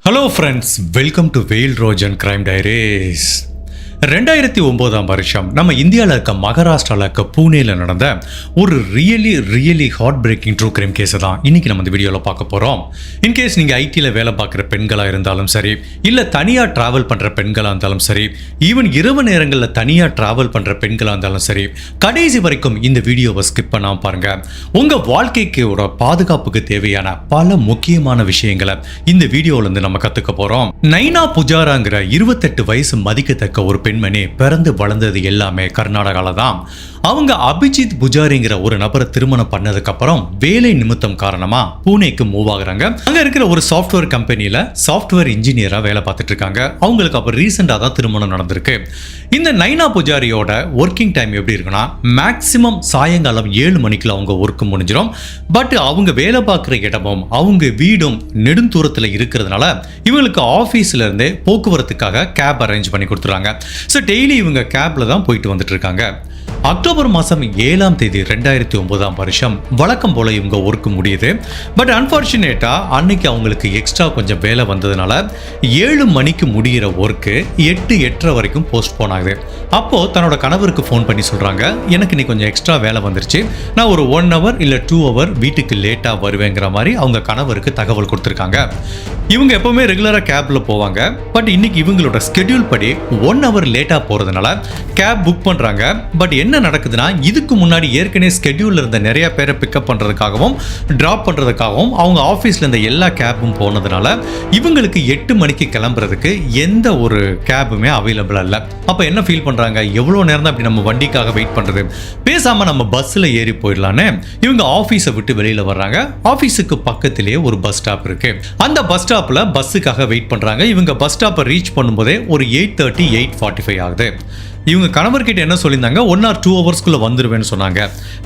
Hello friends, welcome to வெயில் Rojan crime diaries. 2009 நம்ம இந்தியாவில் இருக்க மகாராஷ்டிராவில் இருக்க பூனேல நடந்த ஒரு really heart breaking true crime கேஸை தான் இன்னைக்கு நம்ம இந்த வீடியோவில் பார்க்க போகிறோம். இன்கேஸ் நீங்கள் ஐடியில் வேலை பார்க்குற பெண்களாக இருந்தாலும் சரி, இல்லை தனியாக ட்ராவல் பண்ணுற பெண்களாக இருந்தாலும் சரி, ஈவன் இரவு நேரங்களில் தனியாக ட்ராவல் பண்ணுற பெண்களாக இருந்தாலும் சரி, கடைசி வரைக்கும் இந்த வீடியோவை ஸ்கிப் பண்ணாமல் பாருங்கள். உங்கள் வாழ்க்கைக்கு ஒரு பாதுகாப்புக்கு தேவையான பல முக்கியமான விஷயங்களை இந்த வீடியோவிலேருந்து நம்ம கற்றுக்க போகிறோம். நைனா புஜாராங்கிற 28 வயசு மதிக்கத்தக்க ஒரு பெண்மணி பிறந்து வளர்ந்தது எல்லாமே கர்நாடகால தான். அவங்க அபிஜித் புஜாரிங்கிற ஒரு நபரை திருமணம் பண்ணதுக்கு அப்புறம் வேலை நிமித்தம் காரணமா பூனேக்கு மூவ் ஆகுறாங்க. அங்க இருக்கிற ஒரு சாஃப்ட்வேர் கம்பெனில சாஃப்ட்வேர் இன்ஜினியரா வேலை பார்த்துட்டு இருக்காங்க. அவங்களுக்கு அப்ப ரீசெண்டா தான் திருமணம் நடந்திருக்கு. இந்த நைனா புஜாரியோட ஒர்க்கிங் டைம் எப்படி இருக்குன்னா, மேக்சிமம் சாயங்காலம் 7 மணிக்குள்ள அவங்க ஒர்க் முடிஞ்சிடும். பட் அவங்க வேலை பார்க்குற இடமும் அவங்க வீடும் நெடுந்தூரத்தில் இருக்கிறதுனால இவங்களுக்கு ஆஃபீஸ்ல இருந்தே போக்குவரத்துக்காக கேப் அரேஞ்ச் பண்ணி கொடுத்துருவாங்க. ஸோ டெய்லி இவங்க கேப்ல தான் போயிட்டு வந்துட்டு இருக்காங்க. அக்டோபர் மாதம் 7ஆம் தேதி 2009 வழக்கம் போல இவங்க ஒர்க் முடியுது. பட் அன்பார்ச்சுனேட்டா அன்னைக்கு அவங்களுக்கு எக்ஸ்ட்ரா கொஞ்சம் வேலை வந்ததுனால 7 மணிக்கு முடிகிற ஒர்க்கு 8:30 வரைக்கும் போஸ்ட்போன் ஆகுது. அப்போ தன்னோட கணவருக்கு ஃபோன் பண்ணி சொல்றாங்க, எனக்கு நீ கொஞ்சம் எக்ஸ்ட்ரா வேலை வந்துருச்சு, நான் ஒரு 1 hour இல்லை 2 hour வீட்டுக்கு லேட்டா வருவேங்கிற மாதிரி அவங்க கணவருக்கு தகவல் கொடுத்துருக்காங்க. இவங்க எப்பவுமே ரெகுலரா கேப்ல போவாங்க. பட் இன்னைக்கு இவங்களோட ஸ்கெடியூல் படி 1 hour லேட்டா போறதுனால கேப் புக் பண்றாங்க. பட் என்ன நடக்குதுன்னா, இதுக்கு முன்னாடி ஏற்கனவே ஸ்கெடியூல்ல இருந்த நிறைய பேரை பிக்கப் பண்றதுக்காகவும் டிராப் பண்றதுக்காகவும் அவங்க ஆஃபீஸ்ல இருந்த எல்லா கேபும் போனதுனால இவங்களுக்கு 8 மணிக்கு கிளம்புறதுக்கு எந்த ஒரு கேபுமே அவைலபிளா இல்லை. அப்ப என்ன ஃபீல் பண்றாங்க, எவ்வளவு நேரம் தான் அப்படி நம்ம வண்டிக்காக வெயிட் பண்றது, பேசாம நம்ம பஸ்ல ஏறி போயிடலான்னு இவங்க ஆஃபீஸை விட்டு வெளியில வர்றாங்க. ஆஃபீஸுக்கு பக்கத்திலேயே ஒரு பஸ் ஸ்டாப் இருக்கு. அந்த பஸ் ஸ்டாப்ல பஸ்ஸுக்காக வெயிட் பண்றாங்க. இவங்க பஸ் ஸ்டாப்பை ரீச் பண்ணும்போதே ஒரு 8:30 8:45 ஆகுது. இவங்க கணவர்கிட்ட என்ன சொல்லியிருந்தாங்க, 1 or 2 hours வந்துருவேன்னு சொன்னாங்க.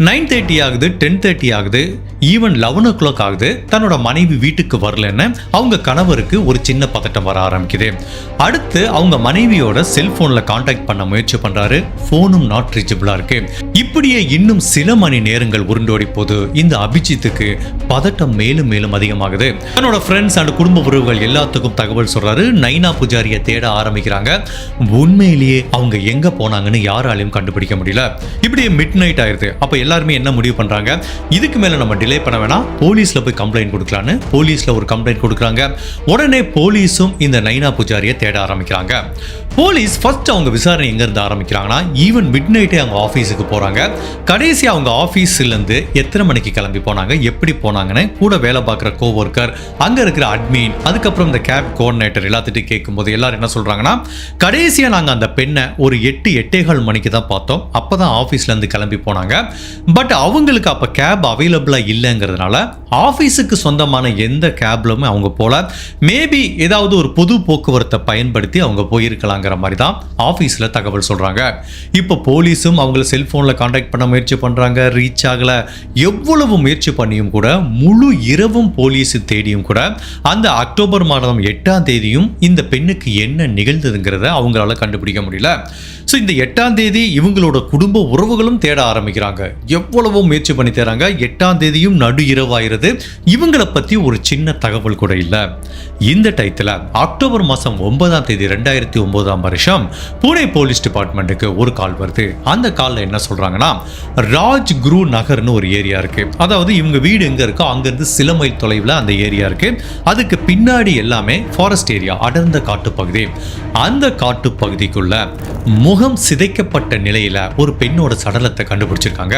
9:30 ஆகுது, 10:30 ஆகுது, ஈவன் 11 o'clock ஆகுது. தன்னோட மனைவி வீட்டுக்கு வரலன்னு அவங்க கணவருக்கு ஒரு சின்ன பதட்டம் வர ஆரம்பிக்குது. அடுத்து அவங்க மனைவியோட செல்போன்ல கான்டாக்ட் பண்ண முயற்சி பண்றாரு. போனும் நாட் ரீச்சபிளா இருக்கு. இப்படியே இன்னும் சில மணி நேரங்கள் உருண்டோடி போது இந்த அபிஜித்துக்கு பதட்டம் மேலும் மேலும் அதிகமாகுது. தன்னோட ஃப்ரெண்ட்ஸ் அண்ட் குடும்ப உறவுகள் எல்லாத்துக்கும் தகவல் சொல்றாரு. நைனா புஜாரியை தேட ஆரம்பிக்கிறாங்க. உண்மையிலேயே அவங்க எங்க போனாங்கன்னு யாராலையும் கண்டுபிடிக்க முடியல. இப்படியே மிட் நைட் ஆயிருது. அப்ப எல்லாருமே என்ன முடிவு பண்றாங்க, இதுக்கு மேல நம்ம டிலே பண்ண வேணாம், போலீஸ்ல போய் கம்ப்ளைண்ட் கொடுக்கலான்னு போலீஸ்ல ஒரு கம்ப்ளைண்ட் கொடுக்குறாங்க. உடனே போலீஸும் இந்த நைனா புஜாரியை தேட ஆரம்பிக்கிறாங்க. போலீஸ் ஃபர்ஸ்ட் அவங்க விசாரணை எங்க இருந்து ஆரம்பிக்கிறாங்கன்னா, ஈவன் மிட் நைட்டே அவங்க ஆஃபீஸுக்கு போறாங்க. கடைசி அவங்க ஆஃபீஸ்ல இருந்து எத்தனை மணிக்கு கிளம்பி போனாங்க, எப்படி போனாங்கன்னு கூட வேலை பார்க்குற கோவொர்க்கர், அங்க இருக்கிற அட்மின், அதுக்கப்புறம் இந்த கேப் கோஆர்டினேட்டர் எல்லாத்திட்டையும் கேட்கும்போது எல்லாரும் என்ன சொல்றாங்கன்னா, கடைசியா நாங்க அந்த பெண்ணை ஒரு 8:15 மணிக்கு தான் பார்த்தோம். அப்பதான் ஆஃபீஸ்ல இருந்து கிளம்பி போனாங்க. பட் அவங்களுக்கு அப்ப கேப் அவைலபிளா இல்லைங்கிறதுனால ஆஃபீஸுக்கு சொந்தமான எந்த கேப்லுமே அவங்க போல, மேபி ஏதாவது ஒரு பொது போக்குவரத்தை பயன்படுத்தி அவங்க போயிருக்கலாங்கிற மாதிரி தான் ஆஃபீஸ்ல தகவல் சொல்றாங்க. இப்போ போலீஸும் அவங்கள செல்போன்ல கான்டாக்ட் பண்ண முயற்சி பண்றாங்க, ரீச் ஆகல. எவ்வளவு முயற்சி பண்ணியும் கூட, முழு இரவும் போலீஸ் தேடியும் கூட அந்த அக்டோபர் மாதம் 8ஆம் தேதியும் இந்த பெண்ணுக்கு என்ன நிகழ்ந்ததுங்கிறத அவங்களால கண்டுபிடிக்க முடியல. ஸோ இந்த 8ஆம் தேதி இவங்களோட குடும்ப உறவுகளும் தேட ஆரம்பிக்கிறாங்க. எவ்வளவோ முயற்சி பண்ணி தேடுறாங்க. 8ஆம் தேதியும் நடு இரவாயிருது. இவங்களை பத்தி ஒரு சின்ன தகவல் கூட இல்லை. இந்த டயத்தில் அக்டோபர் மாதம் 9ஆம் தேதி 2009 புனே போலீஸ் டிபார்ட்மெண்ட்டுக்கு ஒரு கால் வருது. அந்த காலில் என்ன சொல்றாங்கன்னா, ராஜ் குரு நகர்னு ஒரு ஏரியா இருக்கு. அதாவது இவங்க வீடு எங்க இருக்கோ அங்கிருந்து சில மைல் தொலைவில் அந்த ஏரியா இருக்கு. அதுக்கு பின்னாடி எல்லாமே ஃபாரஸ்ட் ஏரியா, அடர்ந்த காட்டுப்பகுதி. அந்த காட்டுப்பகுதிக்குள்ள முகம் சிதைக்கப்பட்ட நிலையில ஒரு பெண்ணோட சடலத்தை கண்டுபிடிச்சிருக்காங்க.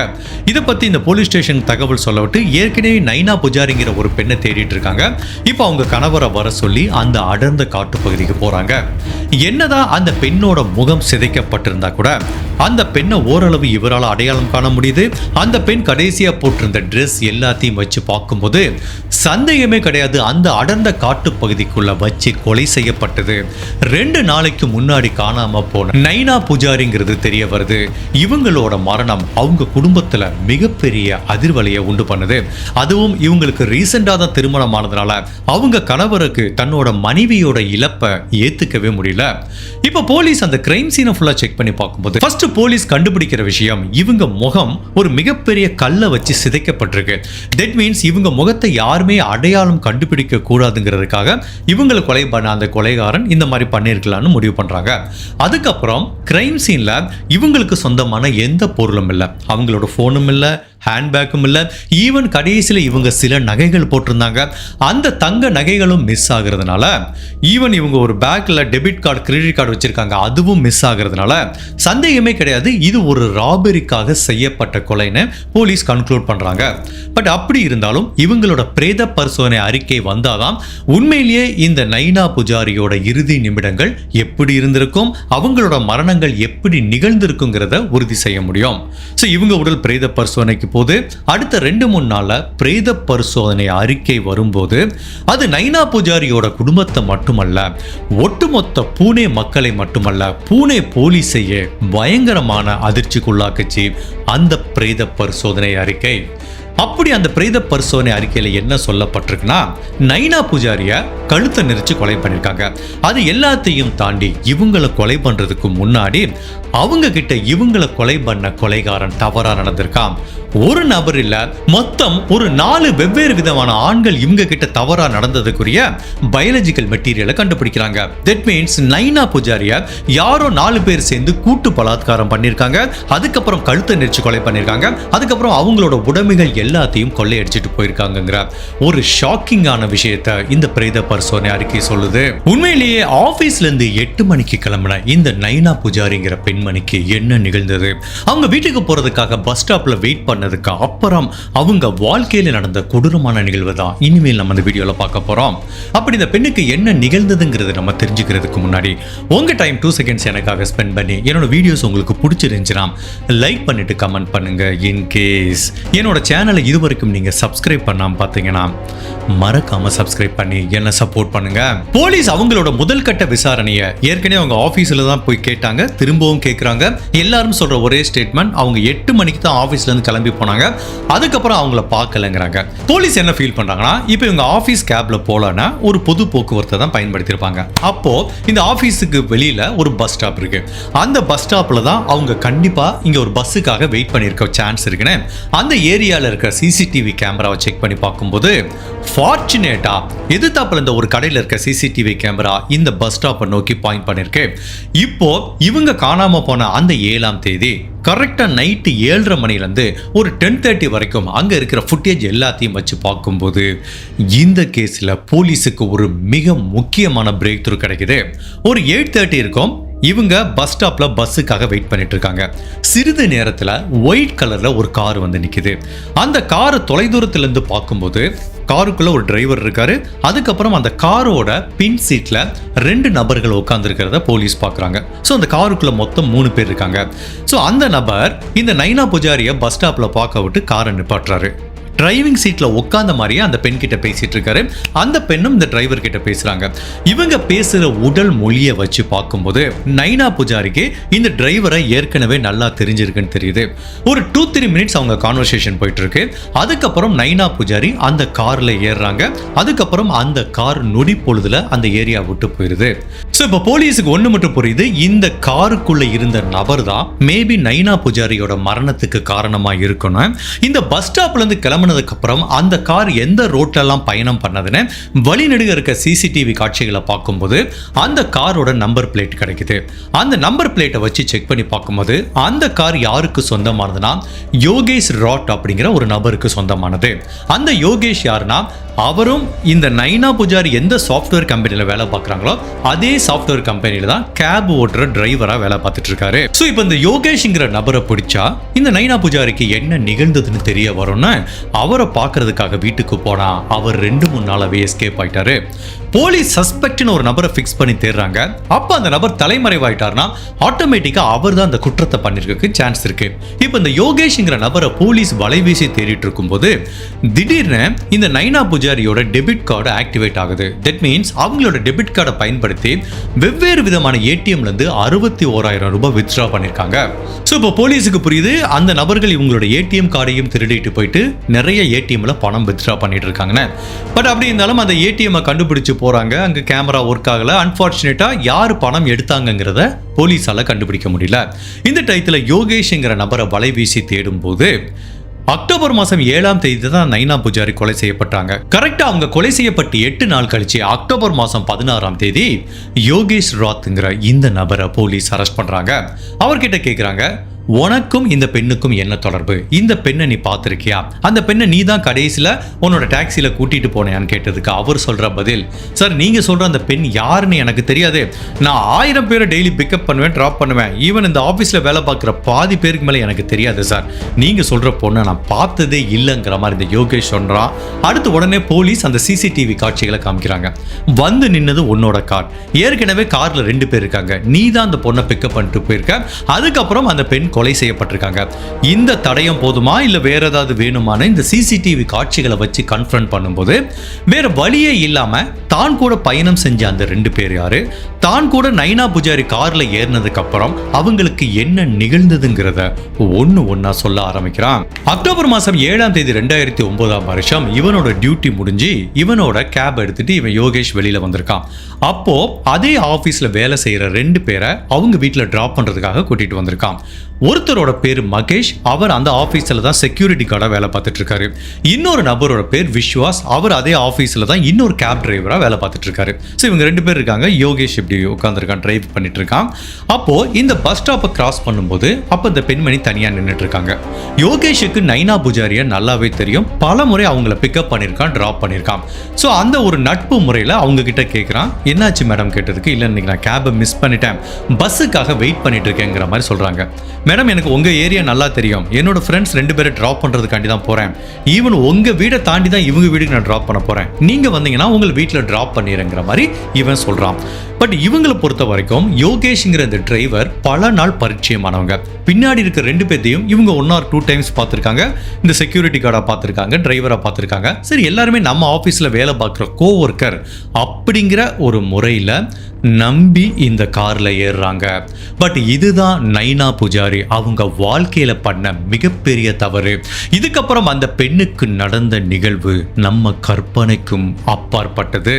இதை பத்தி இந்த போலீஸ் ஸ்டேஷன் தகவல் சொல்ல விட்டு ஏற்கனவே நைனா புஜாரிங்கிற ஒரு பெண்ணை தேடிட்டு இருக்காங்க. இப்போ அவங்க கணவரை வர சொல்லி அந்த அடர்ந்த காட்டு பகுதிக்கு போறாங்க. என்னதான் அந்த பெண்ணோட முகம் சிதைக்கப்பட்டிருந்தா கூட அந்த பெண்ணை ஓரளவு இவரால் அடையாளம் காண முடியுது. அந்த பெண் கடைசியா போட்டிருந்த ட்ரெஸ் எல்லாத்தையும் வச்சு பார்க்கும்போது சந்தேகமே கிடையாது, அந்த அடர்ந்த காட்டு பகுதிக்குள்ள வச்சு கொலை செய்யப்பட்டது 2 நாளைக்கு முன்னாடி காணாம போன நைனா புஜாரிங்கிறது தெரிய வருது. இவங்களோட மரணம் அவங்க குடும்பத்துல மிகப்பெரிய அதிர்வலையை உண்டு பண்ணுது. அதுவும் இவங்களுக்கு ரீசெண்டா தான் திருமணம் ஆனதுனால அவங்க கணவருக்கு தன்னோட மனைவியோட இழப்பை ஏத்துக்கவே முடியல. இப்ப போலீஸ் அந்த கிரைம் சீனை ஃபுல்லா செக் பண்ணி பார்க்கும்போது ஃபர்ஸ்ட் போலீஸ் கண்டுபிடிக்கிற விஷயம், இவங்க முகம் ஒரு மிகப்பெரிய கல்லை வச்சு சிதைக்கப்பட்டிருக்கு. தட் மீன்ஸ் இவங்க முகத்தை யாருமே யாருமே அடையாளம் கண்டுபிடிக்க கூடாதுங்கிறதுக்காக இவங்களை கொலை பண்ண அந்த கொலைகாரன் இந்த மாதிரி பண்ணியிருக்கலாம்னு முடிவு பண்றாங்க. அதுக்கப்புறம் கிரைம் சீன்ல இவங்களுக்கு சொந்தமான எந்த பொருளும் இல்லை, அவங்களோட போனும் இல்லை, ஹேண்ட்பேக்கும் இல்லை, ஈவன் கடைசியில் இவங்க சில நகைகள் போட்டிருந்தாங்க, அந்த தங்க நகைகளும் மிஸ் ஆகுறதுனால, ஈவன் இவங்க ஒரு பேக்ல டெபிட் கார்டு கிரெடிட் கார்டு வச்சிருக்காங்க, அதுவும் மிஸ் ஆகுறதுனால சந்தேகமே கிடையாது இது ஒரு ராபரிக்காக செய்யப்பட்ட கொலைன்னு போலீஸ் கன்க்ளூட் பண்றாங்க. பட் அப்படி இருந்தாலும் இவங்களோட பிரேத பரிசோதனை அறிக்கை வந்தாதான் உண்மையிலேயே இந்த நைனா புஜாரியோட இறுதி நிமிடங்கள் எப்படி இருந்திருக்கும், அவங்களோட மரணங்கள் எப்படி நிகழ்ந்திருக்குங்கிறத உறுதி செய்ய முடியும். ஸோ இவங்க உடல் பிரேத பரிசோதனைக்கு போது அடுத்த 2-3 நாள்ல பிரேத பரிசோதனை அறிக்கை வரும்போது அது நைனா புஜாரியோட குடும்பத்தை மட்டுமல்ல, ஒட்டுமொத்த பூனே மக்களை மட்டுமல்ல, பூனே போலீஸையே பயங்கரமான அதிர்ச்சிக்குள்ளாக்குச்சு அந்த பிரேத பரிசோதனை அறிக்கை. அப்படி அந்த பிரேத பரிசோதனை அறிக்கையில என்ன சொல்லப்பட்டிருக்குன்னா, நைனா புஜாரிய கழுத்தை நெரிச்சு கொலை பண்ணிருக்காங்க. அது எல்லாத்தையும் தாண்டி இவங்களை கொலை பண்றதுக்கு முன்னாடி அவங்க கிட்ட இவங்களை கொலை பண்ண கொலைகாரன் தவறா நடந்திருக்கான். ஒரு நபர் இல்ல, மொத்தம் ஒரு 4 வெவ்வேறு விதமான ஆண்கள் இவங்க கிட்ட தவறா நடந்ததுக்குரிய பயாலஜிக்கல் மெட்டீரியலை கண்டுபிடிக்கிறாங்க. தட் மீன்ஸ் நைனா புஜாரிய யாரோ 4 பேர் சேர்ந்து கூட்டு பலாத்காரம் பண்ணிருக்காங்க, அதுக்கப்புறம் கழுத்தை நெரிச்சு கொலை பண்ணிருக்காங்க, அதுக்கப்புறம் அவங்களோட உடைமைகள் எல்லாத்தையும் கொள்ளையடிச்சிட்டு போயிருக்காங்கிற ஒரு ஷாக்கிங்கான விஷயத்தை இந்த பிரேத பரிசோதனை அறிக்கை சொல்லுது. உண்மையிலேயே ஆபீஸ்ல இருந்து 8 மணிக்கு கிளம்பின இந்த நைனா புஜாரிங்கிற பெண்மணிக்கு என்ன நிகழ்ந்தது, அவங்க வீட்டுக்கு போறதுக்காக பஸ் ஸ்டாப்ல வெயிட் பண்ணதுக்கு அப்புறம் அவங்க வாழ்க்கையில நடந்த கொடூரமான நிகழ்வு தான் இனிமேல் நம்ம இந்த வீடியோல பார்க்க போறோம். அப்படி இந்த பெண்ணுக்கு என்ன நிகழ்ந்ததுங்கிறது நம்ம தெரிஞ்சுக்கிறதுக்கு முன்னாடி உங்க டைம் 2 செகண்ட்ஸ் எனக்காக ஸ்பெண்ட் பண்ணி என்னோட வீடியோஸ் உங்களுக்கு பிடிச்சிருந்துச்சுன்னா லைக் பண்ணிட்டு கமெண்ட் பண்ணுங்க. இன் கேஸ் என்னோட சேனலை இதுவரைக்கும் நீங்க சப்ஸ்கிரைப் பண்ணாம பார்த்தீங்கன்னா மறக்காம சப்ஸ்கிரைப் பண்ணி என்ன சப்போர்ட் பண்ணுங்க. போலீஸ் அவங்களோட முதல் கட்ட விசாரணையை ஏற்கனவே அவங்க ஆபீஸ்ல தான் போய் கேட்டாங்க, திரும்பவும் கேட்கறாங்க. எல்லாரும் சொல்ற ஒரே ஸ்டேட்மெண்ட், அவங்க 8 மணிக்கு தான் ஆபீஸ்ல இருந்து கிளம்பி போனாங்க, அதுக்கப்புறம் அவங்கள பார்க்கலங்கிறாங்க. போலீஸ் என்ன ஃபீல் பண்றாங்கன்னா, இப்போ இவங்க ஆபீஸ் கேப்ல போலன்னா ஒரு பொது போக்குவரத்தை தான் பயன்படுத்தியிருப்பாங்க. அப்போ இந்த ஆபீஸுக்கு வெளியில ஒரு பஸ் ஸ்டாப் இருக்கு, அந்த பஸ் ஸ்டாப்ல தான் அவங்க கண்டிப்பா இங்க ஒரு பஸ்ஸுக்காக வெயிட் பண்ணியிருக்க சான்ஸ் இருக்குன்னு அந்த ஏரியால இருக்க சிசிடிவி கேமராவை செக் பண்ணி பார்க்கும்போது ஃபார்ச்சுனேட்டா எதிர்த்தாப்புல இந்த ஒரு கடையில் இருக்க சிசிடிவி கேமரா இந்த பஸ் ஸ்டாப்பை நோக்கி பாயிண்ட் பண்ணிருக்கு. இப்போ இவங்க காணாம போன அந்த 7ஆம் தேதி கரெக்டா நைட்டு 7:30 மணிலேருந்து ஒரு 10:30 வரைக்கும் அங்க இருக்கிற ஃபுட்டேஜ் எல்லாத்தையும் வச்சு பார்க்கும்போது இந்த கேஸ்ல போலீஸுக்கு ஒரு மிக முக்கியமான பிரேக் த்ரூ கிடைக்குது. ஒரு 8:30 இருக்கும், இவங்க பஸ் ஸ்டாப்ல பஸ்ஸுக்காக வெயிட் பண்ணிட்டு இருக்காங்க. சிறிது நேரத்துல ஒயிட் கலர்ல ஒரு கார் வந்து நிக்குது. அந்த காரை தொலைதூரத்துல இருந்து பார்க்கும்போது காருக்குள்ள ஒரு டிரைவர் இருக்காரு, அதுக்கப்புறம் அந்த காரோட பின் சீட்ல 2 நபர்கள் உட்கார்ந்து இருக்கிறத போலீஸ் பாக்குறாங்க. ஸோ அந்த காருக்குள்ள மொத்தம் 3 பேர் இருக்காங்க. ஸோ அந்த நபர் இந்த நைனா புஜாரிய பஸ் ஸ்டாப்ல பார்க்க விட்டு காரை நிப்பாட்டுறாரு. டிரைவிங் சீட்ல உட்கார்ந்த மாதிரியே அந்த பெண் கிட்ட பேசிட்டு இருக்காரு, அந்த பெண்ணும் இந்த டிரைவர் கிட்ட பேசுறாங்க. இவங்க பேசுற உடல் மொழியை வச்சு பார்க்கும்போது நைனா புஜாரிக்கு இந்த டிரைவரை ஏற்கனவே நல்லா தெரிஞ்சிருக்குன்னு தெரியுது. ஒரு 2-3 மினிட்ஸ் அவங்க கான்வர்சேஷன் போயிட்டு இருக்கு. அதுக்கப்புறம் நைனா புஜாரி அந்த கார்ல ஏறுறாங்க. அதுக்கப்புறம் அந்த கார் நொடி பொழுதுல அந்த ஏரியா விட்டு போயிருது. ஸோ இப்போ போலீஸுக்கு ஒண்ணு மட்டும் புரியுது, இந்த காருக்குள்ள இருந்த நபர் தான் மேபி நைனா புஜாரியோட மரணத்துக்கு காரணமா இருக்கணும். இந்த பஸ் ஸ்டாப்ல இருந்து கிளம்பினதுக்கு அப்புறம் அந்த கார் எந்த ரோட்லலாம் பயணம் பண்ணதுன்னு வழிநெடுக இருக்க சிசிடிவி காட்சிகளை பார்க்கும்போது அந்த காரோட நம்பர் பிளேட் கிடைக்குது. அந்த நம்பர் பிளேட்டை வச்சு செக் பண்ணி பார்க்கும்போது அந்த கார் யாருக்கு சொந்தமானதுன்னா யோகேஷ் ராட் அப்படிங்கிற ஒரு நபருக்கு சொந்தமானது. அந்த யோகேஷ் யாருன்னா அவரும் இந்த நைனா புஜாரி எந்த சாஃப்ட்வேர் கம்பெனியில் வேலை பார்க்குறாங்களோ அதே சாஃப்ட்வேர் கம்பெனியில் தான் கேப் ஓட்டுற டிரைவராக வேலை பார்த்துட்டு இருக்காரு. ஸோ இப்போ இந்த யோகேஷ்ங்கிற நபரை பிடிச்சா இந்த நைனா புஜாரிக்கு என்ன நிகழ்ந்ததுன்னு தெரிய வரும்னு அவரை பார்க்கறதுக்காக வீட்டுக்கு போனா அவர் 2-3 நாளாவே எஸ்கேப் ஆயிட்டாரு. போலீஸ் சஸ்பெக்ட்னு ஒரு நபரை ஃபிக்ஸ் பண்ணி தேடுறாங்க. அப்ப அந்த நபர் தலைமறைவாயிட்டார்னா ஆட்டோமேட்டிக்கா அவர் தான் அந்த குற்றத்தை பண்ணிருக்க சான்ஸ் இருக்கு. இப்போ இந்த யோகேஷ்ங்கிற நபரை போலீஸ் வலைவீசி தேடிட்டு இருக்கும்போது திடீர்னு இந்த நைனா புஜாரியோட டெபிட் கார்டு ஆக்டிவேட் ஆகுது. தட் மீன்ஸ் அவங்களோட டெபிட் கார்டை பயன்படுத்தி வெவ்வேறு விதமான ஏடிஎம்ல இருந்து 61,000 ரூபாய் வித்ட்ரா பண்ணிருக்காங்க. ஸோ இப்போ போலீஸுக்கு புரியுது அந்த நபர்கள் இவங்களோட ஏடிஎம் கார்டையும் திருடிட்டு போயிட்டு நிறைய ஏடிஎம்ல பணம் வித்ட்ரா பண்ணிட்டு இருக்காங்கன்னு. பட் அப்படி இருந்தாலும் அந்த ஏடிஎம் கண்டுபிடிச்சு போறாங்க, அங்க கேமரா ஒர்க் ஆகல. அன்பார்ச்சுனேட்டா யார் பணம் எடுத்தாங்கிறத போலீஸால கண்டுபிடிக்க முடியல. இந்த டயத்துல யோகேஷ்ங்கிற நபரை வலை வீசி தேடும் போது அக்டோபர் மாசம் 7ஆம் தேதி தான் நைனா புஜாரி கொலை செய்யப்பட்டாங்க. கரெக்டா அவங்க கொலை செய்யப்பட்டு 8 நாள் கழிச்சு அக்டோபர் மாசம் 16ஆம் தேதி யோகேஷ் ராத்ங்கிற இந்த நபரை போலீஸ் அரெஸ்ட் பண்றாங்க. அவர்கிட்ட கேக்குறாங்க, உனக்கும் இந்த பெண்ணுக்கும் என்ன தொடர்பு? இந்த பெண்ணை நீ பார்த்திருக்கியா? அந்த பெண்ணை நீ தான் கடைசியில் உன்னோட டாக்ஸியில் கூட்டிட்டு போனேன்னு கேட்டதுக்கு அவர் சொல்ற பதில், சார் நீங்க சொல்ற அந்த பெண் யாருன்னு எனக்கு தெரியாது. நான் 1000 பேரை டெய்லி பிக்கப் பண்ணுவேன், ட்ராப் பண்ணுவேன். ஈவன் இந்த ஆஃபீஸில் வேலை பார்க்குற பாதி பேருக்கு மேலே எனக்கு தெரியாது சார். நீங்க சொல்ற பொண்ணை நான் பார்த்ததே இல்லைங்கிற மாதிரி இந்த யோகேஷ் சொல்றான். அடுத்து உடனே போலீஸ் அந்த சிசிடிவி காட்சிகளை காமிக்கிறாங்க. வந்து நின்னது உன்னோட கார். ஏற்கனவே கார்ல 2 பேர் இருக்காங்க. நீ தான் அந்த பொண்ணை பிக்கப் பண்ணிட்டு போயிருக்க. அதுக்கப்புறம் அந்த பெண் கொலை செய்யப்பட்டிருக்காங்க. இந்த தடயம் போதுமா இல்ல வேற ஏதாவது வேணுமான இந்த சிசிடிவி காட்சிகளை வச்சு கன்ஃபரண்ட் பண்ணும்போது வேற வழியே இல்லாம தான் கூட பயணம் செஞ்ச அந்த 2 பேர் யாரு, தான் கூட நைனா புஜாரி கார்ல ஏறினதுக்கு அப்புறம் அவங்களுக்கு என்ன நிகழ்ந்ததுங்கிறத ஒன்னா சொல்ல ஆரம்பிக்கிறான். அக்டோபர் மாசம் 7ஆம் தேதி 2009ஆம் வருஷம் இவனோட டியூட்டி முடிஞ்சு இவனோட கேப் எடுத்துட்டு இவன் யோகேஷ் வெளியில வந்திருக்கான். அப்போ அதே ஆபீஸ்ல வேலை செய்யற 2 பேரை அவங்க வீட்டுல டிராப் பண்றதுக்காக கூட்டிட்டு வந்திருக்கான். ஒருத்தரோட பேர் மகேஷ், அவர் அந்த ஆபீஸ்ல தான் செக்யூரிட்டி கார்டா வேலை பார்த்துட்டு இருக்காரு. இன்னொரு நபரோட பேர் விஸ்வாஸ், அவர் அதே ஆபீஸ்ல தான் இன்னொரு கேப் டிரைவரா வேலை பார்த்துட்டு இருக்காரு. ஸோ இவங்க 2 பேர் இருக்காங்க. யோகேஷ் இப்படி உட்காந்துருக்கான், டிரைவ் பண்ணிட்டு இருக்கான். அப்போ இந்த பஸ் ஸ்டாப்பை கிராஸ் பண்ணும்போது அப்ப இந்த பெண்மணி தனியா நின்றுட்டு இருக்காங்க. யோகேஷுக்கு நைனா புஜாரியை நல்லாவே தெரியும். பல முறை அவங்கள பிக்கப் பண்ணியிருக்கான், டிராப் பண்ணியிருக்கான். ஸோ அந்த ஒரு நட்பு முறையில் அவங்க கிட்ட கேட்குறான், என்னாச்சு மேடம் கேட்டதுக்கு, இல்லை இன்னைக்கு நான் கேபை மிஸ் பண்ணிட்டேன், பஸ்ஸுக்காக வெயிட் பண்ணிட்டு இருக்கேங்கிற மாதிரி சொல்றாங்க. மேடம் எனக்கு உங்க ஏரியா நல்லா தெரியும், என்னோட ஃப்ரெண்ட்ஸ் 2 பேரை டிராப் பண்றதுக்காண்டி தான் போறேன். ஈவன் உங்க வீடை தாண்டி தான் இவங்க வீட்டுக்கு நான் டிராப் பண்ண போறேன். நீங்க வந்தீங்கன்னா உங்க வீட்டில் டிராப் பண்ணிடுங்கிற மாதிரி இவன் சொல்றான். பட் இவங்களை பொறுத்த வரைக்கும் யோகேஷ்ங்கிற இந்த டிரைவர் பல நாள் பரிச்சயமானவங்க. பின்னாடி இருக்க 2 பேர்த்தையும் இவங்க 1 or 2 டைம்ஸ் பார்த்துருக்காங்க. இந்த செக்யூரிட்டி கார்டா பார்த்துருக்காங்க, டிரைவரா பார்த்துருக்காங்க. சரி, எல்லாருமே நம்ம ஆஃபீஸில் வேலை பார்க்குற கோவொர்க்கர் அப்படிங்கிற ஒரு முறையில் நம்பி இந்த கார்ல ஏறுறாங்க. பட் இதுதான் நைனா புஜாரி அவங்க வாழ்க்கையில பண்ண மிகப்பெரிய தவறு. இதுக்கப்புறம் அந்த பெண்ணுக்கு நடந்த நிகழ்வு நம்ம கற்பனைக்கும் அப்பாற்பட்டது.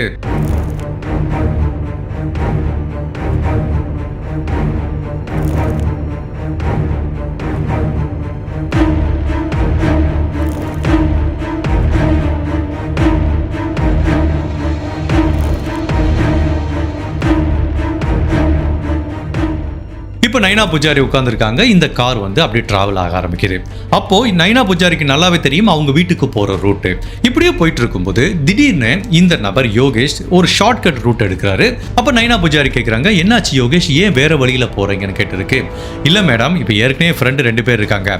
இப்போ நைனா புஜாரி உட்காந்துருக்காங்க. இந்த கார் வந்து அப்படியே டிராவல் ஆக ஆரம்பிக்குது. அப்போ நைனா புஜாரிக்கு நல்லாவே தெரியும் அவங்க வீட்டுக்கு போற ரூட்டு. இப்படியே போயிட்டு இருக்கும்போது திடீர்னு இந்த நபர் யோகேஷ் ஒரு ஷார்ட்கட் ரூட் எடுக்கிறாரு. அப்போ நைனா புஜாரி கேட்குறாங்க, என்னாச்சு யோகேஷ், ஏன் வேற வழியில போறீங்கன்னு கேட்டதுக்கு, இல்லை மேடம் இப்போ ஏற்கனவே ஃப்ரெண்டு 2 பேர் இருக்காங்க,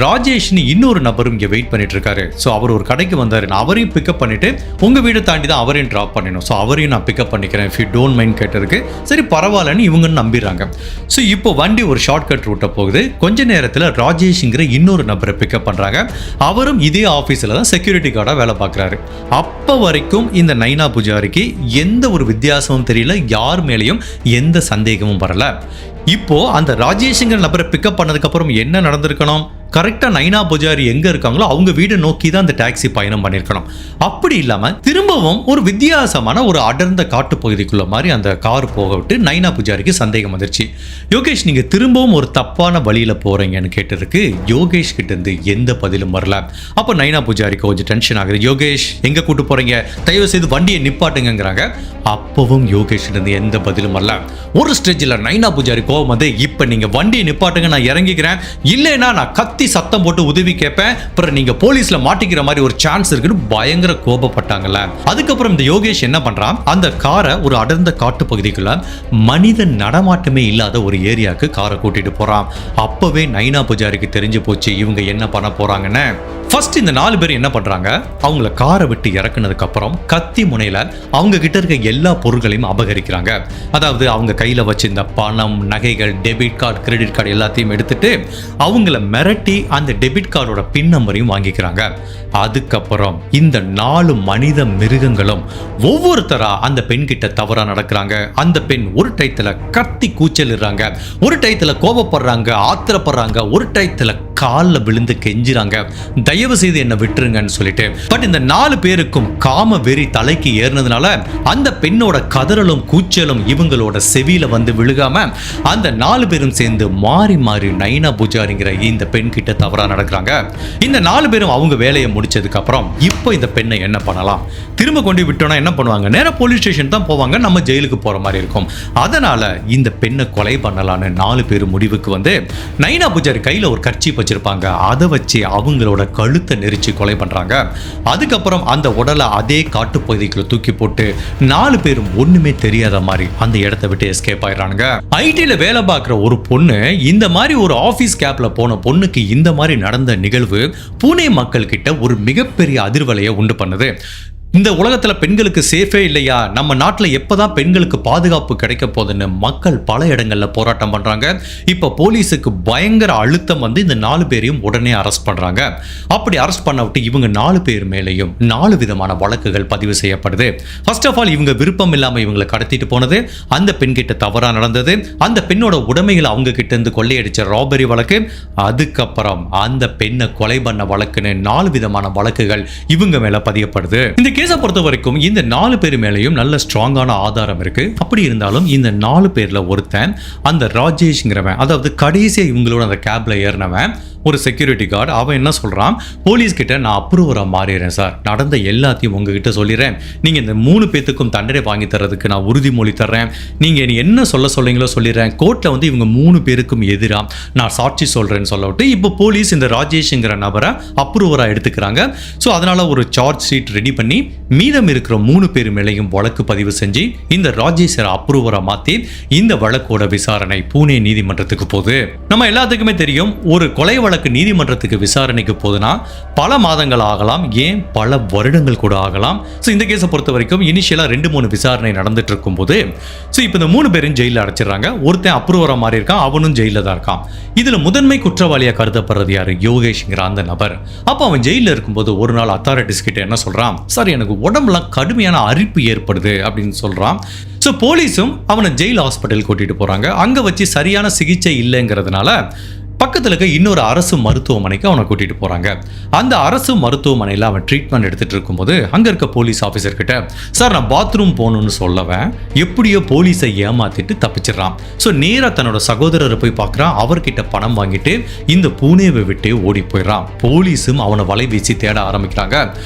ராஜேஷ்னு இன்னொரு நபரும் இங்கே வெயிட் பண்ணிட்டு இருக்காரு. ஸோ அவர் ஒரு கடைக்கு வந்தாரு, நான் அவரையும் பிக்கப் பண்ணிட்டு உங்க வீடை தாண்டி தான் அவரையும் ட்ராப் பண்ணணும். ஸோ அவரையும் நான் பிக்கப் பண்ணிக்கிறேன் இஃப் யூ டோன்ட் மைண்ட் கேட்டதுக்கு, சரி பரவாயில்லன்னு இவங்க நம்பிடுறாங்க. ஸோ இப்போ வண்டி ஒரு ஷார்ட்கட் ரூட்டை போகுது. கொஞ்ச நேரத்தில் ராஜேஷ்ங்கிற இன்னொரு நபரை பிக்கப் பண்றாங்க. அவரும் இதே ஆபீஸ்ல தான் செக்யூரிட்டி கார்டா வேலை பார்க்குறாரு. அப்ப வரைக்கும் இந்த நைனா புஜாரிக்கு எந்த ஒரு வித்தியாசமும் தெரியல, யார் மேலேயும் எந்த சந்தேகமும் வரல. இப்போ அந்த ராஜேஷ்ங்கிற நபரை பிக்கப் பண்ணதுக்கு அப்புறம் என்ன நடந்திருக்கணும்? கரெக்டாக நைனா புஜாரி எங்கே இருக்காங்களோ அவங்க வீடை நோக்கி தான் அந்த டாக்ஸி பயணம் பண்ணியிருக்கணும். அப்படி இல்லாமல் திரும்பவும் ஒரு வித்தியாசமான ஒரு அடர்ந்த காட்டு பகுதிக்குள்ள மாதிரி அந்த கார் போக விட்டு நைனா புஜாரிக்கு சந்தேகம் வந்துருச்சு. யோகேஷ் நீங்கள் திரும்பவும் ஒரு தப்பான வழியில் போகிறீங்கன்னு கேட்டதுக்கு யோகேஷ் கிட்டேருந்து எந்த பதிலும் வரல. அப்போ நைனா புஜாரிக்கு கொஞ்சம் டென்ஷன் ஆகுது. யோகேஷ் எங்கே கூட்டு போகிறீங்க, தயவு செய்து வண்டியை நிப்பாட்டுங்கிறாங்க. அப்பவும் யோகேஷ் இருந்து எந்த பதிலும் வரல. ஒரு ஸ்டேஜில் நைனா புஜாரி கோவம் வந்து, இப்போ நீங்கள் வண்டியை நிப்பாட்டுங்க, நான் இறங்கிக்கிறேன், இல்லைன்னா நான் கத்தி சத்தம் போட்டு உதவி கேட்பேன், அப்புறம் நீங்க போலீஸ்ல மாட்டிக்கிற மாதிரி ஒரு சான்ஸ் இருக்குன்னு பயங்கர கோபப்பட்டாங்கல்ல. அதுக்கப்புறம் இந்த யோகேஷ் என்ன பண்றான், அந்த காரை ஒரு அடர்ந்த காட்டு பகுதிக்குள்ள மனித நடமாட்டமே இல்லாத ஒரு ஏரியாவுக்கு காரை கூட்டிட்டு போறான். அப்பவே நைனா புஜாரிக்கு தெரிஞ்சு போச்சு இவங்க என்ன பண்ண போறாங்கன்னு. ஃபர்ஸ்ட் இந்த 4 பேர் என்ன பண்றாங்க, அவங்கள காரை விட்டு இறக்குனதுக்கு அப்புறம் கத்தி முனையில அவங்க கிட்ட இருக்க எல்லா பொருட்களையும் அபகரிக்கிறாங்க. அதாவது அவங்க கையில வச்சிருந்த பணம், நகைகள், டெபிட் கார்டு, கிரெடிட் கார்டு எல்லாத்தையும் எடுத்துட்டு அவங்கள மிரட்டி அந்த டெபிட் கார்டோட பின் நம்பரையும் வாங்கிக்கிறாங்க. அதுக்கப்புறம் இந்த 4 மனித மிருகங்களும் ஒவ்வொருத்தரா அந்த பெண் கிட்ட தவறா நடக்கிறாங்க. அந்த பெண் ஒரு டயத்துல கத்தி கூச்சலிடுறாங்க, ஒரு டயத்துல கோபப்படுறாங்க, ஆத்திரப்படுறாங்க, ஒரு டயத்துல காலில் விழுந்து கெஞ்சுறாங்க, தயவு செய்து என்ன விட்டுருங்கன்னு சொல்லிட்டு. பட் இந்த 4 பேருக்கும் காம வெறி தலைக்கு ஏறினதுனால அந்த பெண்ணோட கதறலும் கூச்சலும் இவங்களோட செவியில வந்து விழுகாம அந்த 4 பேரும் சேர்ந்து மாறி மாறி நைனா பூஜாரிங்கிற இந்த பெண் கிட்ட தவறா நடக்கிறாங்க. இந்த 4 பேரும் அவங்க வேலையை முடிச்சதுக்கு அப்புறம் இப்போ இந்த பெண்ணை என்ன பண்ணலாம், திரும்ப கொண்டு விட்டோம்னா என்ன பண்ணுவாங்க, நேரா போலீஸ் ஸ்டேஷன் தான் போவாங்க, நம்ம ஜெயிலுக்கு போற மாதிரி இருக்கும். அதனால இந்த பெண்ணை கொலை பண்ணலான்னு 4 பேர் முடிவுக்கு வந்து நைனா பூஜாரி கையில ஒரு கர்ச்சீப் வச்சிருப்பாங்க, அதை வச்சு அவங்களோட கழுத்தை நெரிச்சு கொலை பண்றாங்க. அதுக்கப்புறம் அந்த உடலை அதே காட்டுப்பகுதிக்குள்ள தூக்கி போட்டு 4 பேரும் ஒண்ணுமே தெரியாத மாதிரி அந்த இடத்தை விட்டு எஸ்கேப் ஆயிடுறாங்க. ஐடில வேலை பார்க்குற ஒரு பொண்ணு இந்த மாதிரி ஒரு ஆபீஸ் கேப்ல போன பொண்ணுக்கு இந்த மாதிரி நடந்த நிகழ்வு புனே மக்கள் கிட்ட ஒரு மிகப்பெரிய அதிர்வலையை உண்டு பண்ணுது. இந்த உலகத்துல பெண்களுக்கு சேஃபே இல்லையா, நம்ம நாட்டில் எப்பதான் பெண்களுக்கு பாதுகாப்பு கிடைக்க போகுதுன்னு மக்கள் பல இடங்கள்ல போராட்டம் பண்றாங்க. இப்ப போலீஸுக்கு பயங்கர அழுத்தம் வந்து இந்த 4 பேரையும் உடனே அரெஸ்ட் பண்றாங்க. அப்படி அரெஸ்ட் பண்ண விட்டு இவங்க 4 பேர் மேலேயும் 4 விதமான வழக்குகள் பதிவு செய்யப்படுது. ஃபர்ஸ்ட் ஆஃப் ஆல் இவங்க விருப்பம் இல்லாம இவங்களை கடத்திட்டு போனது, அந்த பெண் கிட்ட தவறா நடந்தது, அந்த பெண்ணோட உடைமைகளை அவங்க கிட்ட இருந்து கொள்ளையடிச்ச ராபரி வழக்கு, அதுக்கப்புறம் அந்த பெண்ணை கொலை பண்ண வழக்குன்னு 4 விதமான வழக்குகள் இவங்க மேல பதியப்படுது. இந்த கேஸை பொறுத்த வரைக்கும் இந்த 4 பேர் மேலேயும் நல்ல ஸ்ட்ராங்கான ஆதாரம் இருக்கு. அப்படி இருந்தாலும் இந்த 4 பேர்ல ஒருத்தன் அந்த ராஜேஷ்ங்கிறவன், அதாவது கடைசியா இவங்களோட அந்த கேப்ல ஏறினவன் ஒரு செக்யூரிட்டி கார்டு, அவன் என்ன சொல்றான், போலீஸ் கிட்ட நான் அப்ரூவரா மாறிடுறேன் சார், நடந்த எல்லாத்தையும் உங்ககிட்ட சொல்லிடுறேன், நீங்க இந்த 3 பேத்துக்கும் தண்டனை வாங்கி தர்றதுக்கு நான் உறுதிமொழி தர்றேன், நீங்க என்ன சொல்றீங்களோ சொல்லிடுறேன், கோர்ட்ல வந்து இவங்க 3 பேருக்கும் எதிரா நான் சாட்சி சொல்றேன்னு சொல்லிட்டு இப்போ போலீஸ் இந்த ராஜேஷ்ங்கிற நபரை அப்ரூவரா எடுத்துக்கிறாங்க. ஸோ அதனால ஒரு சார்ஜ் ஷீட் ரெடி பண்ணி மீதம் இருக்கிற 3 பேர் மேலேயும் வழக்கு பதிவு செஞ்சு இந்த ராஜேஷரை அப்ரூவரா மாத்தி இந்த வழக்கோட விசாரணை புனே நீதிமன்றத்துக்கு போகுது. நம்ம எல்லாத்துக்குமே தெரியும், ஒரு கொலை வழக்கு நீதிமன்றத்துக்கு விசாரணைக்கு போதுனா பல மாதங்கள் ஆகலாம், ஏன் பல வருடங்கள் கூட ஆகலாம். ஸோ இந்த கேஸை பொறுத்த வரைக்கும் இனிஷியலா 2-3 விசாரணை நடந்துட்டு இருக்கும் போது ஸோ இப்போ இந்த 3 பேரும் ஜெயிலில் அடைச்சிடறாங்க. ஒருத்தன் அப்ரூவரா மாறி இருக்கான், அவனும் ஜெயிலில் தான் இருக்கான். இதுல முதன்மை குற்றவாளியா கருதப்படுறது யாரு, யோகேஷ்ங்கிற அந்த நபர். அப்போ அவன் ஜெயிலில் இருக்கும்போது ஒரு நாள் அத்தாரிட்டிஸ் கிட்ட என்ன சொல்றான், சார் எனக்கு உடம்புலாம் கடுமையான அரிப்பு ஏற்படுது அப்படின்னு சொல்றான். ஸோ போலீஸும் அவனை ஜெயில் ஹாஸ்பிட்டல் கூட்டிட்டு போறாங்க. அங்க வச்சு சரியான சிகிச்சை இல்லைங்கிறதுனால பக்கத்தில் இருக்க இன்னொரு அரசு மருத்துவமனைக்கு அவனை கூட்டிட்டு போறாங்க. அந்த அரசு மருத்துவமனையில் அவன் ட்ரீட்மெண்ட் எடுத்துட்டு இருக்கும்போது அங்க இருக்க போலீஸ் ஆஃபீஸர் கிட்ட, சார் நான் பாத்ரூம் போகணும்னு சொல்லவன் எப்படியோ போலீஸை ஏமாத்திட்டு தப்பிச்சிடறான். ஸோ நேராக தன்னோட சகோதரரை போய் பார்க்குறான், அவர்கிட்ட பணம் வாங்கிட்டு இந்த பூனேவை விட்டு ஓடி போயிடறான். போலீஸும் அவனை வலை வீசி தேட ஆரம்பிக்கிறாங்க.